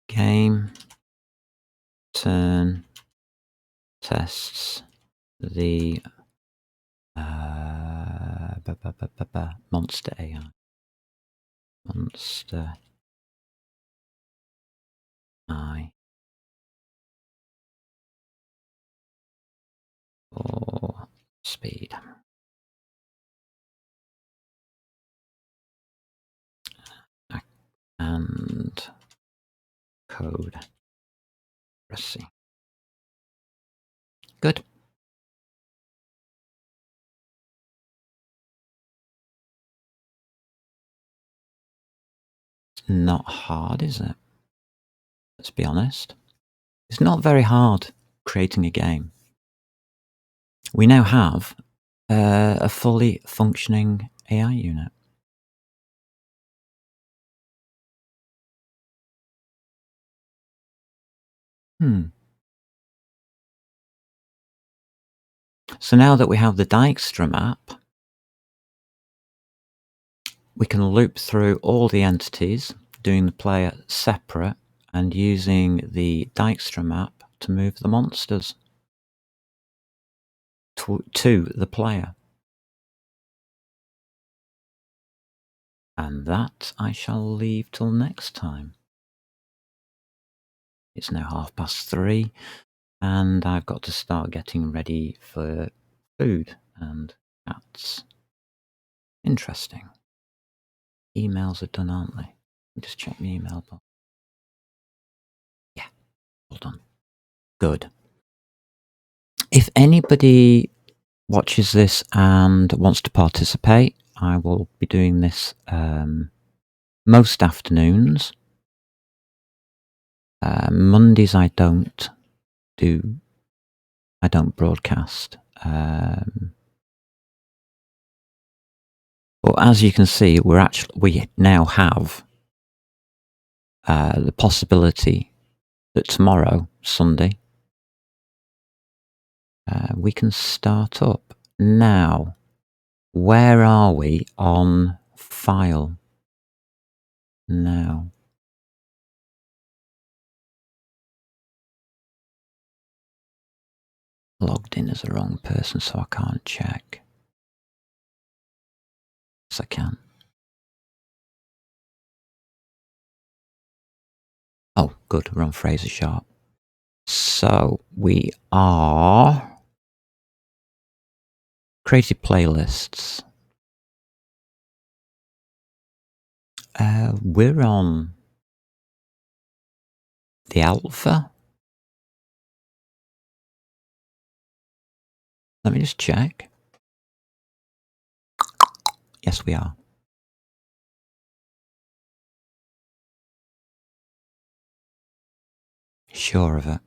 Game turn tests the monster AI. Monster I for speed. And code accuracy. Good. It's not hard, is it? Let's be honest. It's not very hard creating a game. We now have a fully functioning AI unit. So now that we have the Dijkstra map, we can loop through all the entities, doing the player separate and using the Dijkstra map to move the monsters to the player. And that I shall leave till next time. It's now 3:30 and I've got to start getting ready for food, and that's interesting. Emails are done, aren't they? Let me just check my email box. Yeah, hold on. Good. If anybody watches this and wants to participate, I will be doing this most afternoons. Mondays I don't broadcast. But as you can see, we now have the possibility that tomorrow, Sunday, we can start up. Now, where are we on file now? Logged in as the wrong person, so I can't check. Yes, I can. good. We're on Fraser Sharp. So we are created playlists. We're on the alpha. Let me just check. Yes, we are. Sure of it.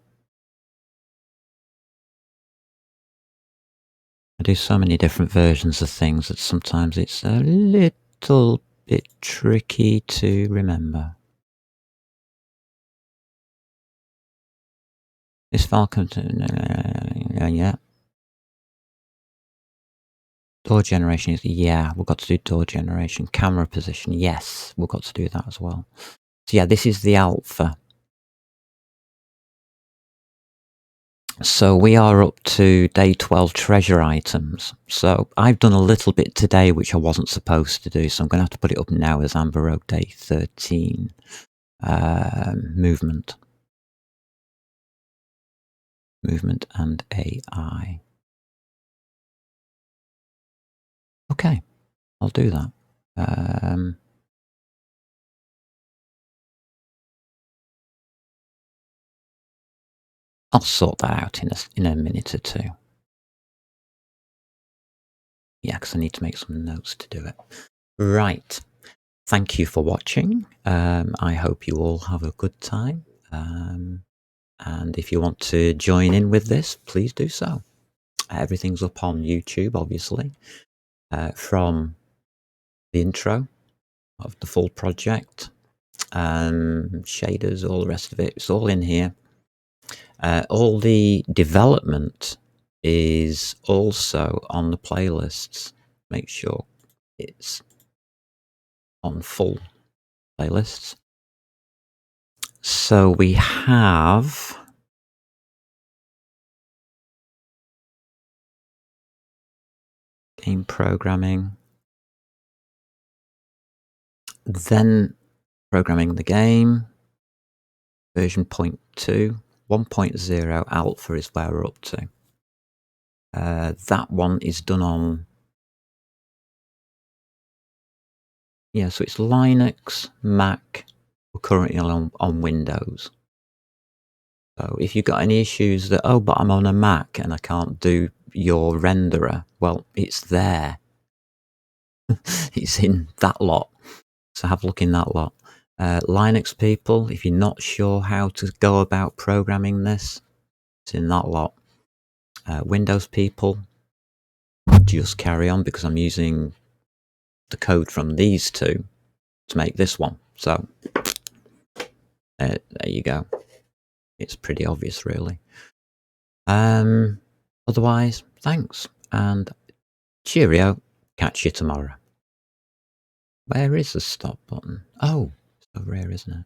I do so many different versions of things that sometimes it's a little bit tricky to remember. This file comes yeah. Door generation is, yeah, we've got to do door generation. Camera position, yes, we've got to do that as well. So yeah, this is the alpha. So we are up to day 12 treasure items. So I've done a little bit today, which I wasn't supposed to do. So I'm going to have to put it up now as Amber Oak day 13. Movement. Movement and AI. Okay, I'll do that. I'll sort that out in a minute or two. Yeah, because I need to make some notes to do it. Right. Thank you for watching. I hope you all have a good time. And if you want to join in with this, please do so. Everything's up on YouTube, obviously, from the intro of the full project, shaders, all the rest of it. It's all in here. All the development is also on the playlists. Make sure it's on full playlists. So we have game programming, then programming the game, version 0.2, 1.0 alpha is where we're up to. That one is done on, yeah, so it's Linux, Mac, we're currently on Windows. So if you've got any issues that, oh, but I'm on a Mac and I can't do your renderer, well, it's there. It's in that lot. So have a look in that lot. Linux people, if you're not sure how to go about programming this, it's in that lot. Windows people, just carry on because I'm using the code from these two to make this one. So there you go. It's pretty obvious, really. Otherwise, thanks and cheerio. Catch you tomorrow. Where is the stop button? Oh, it's over here, isn't it?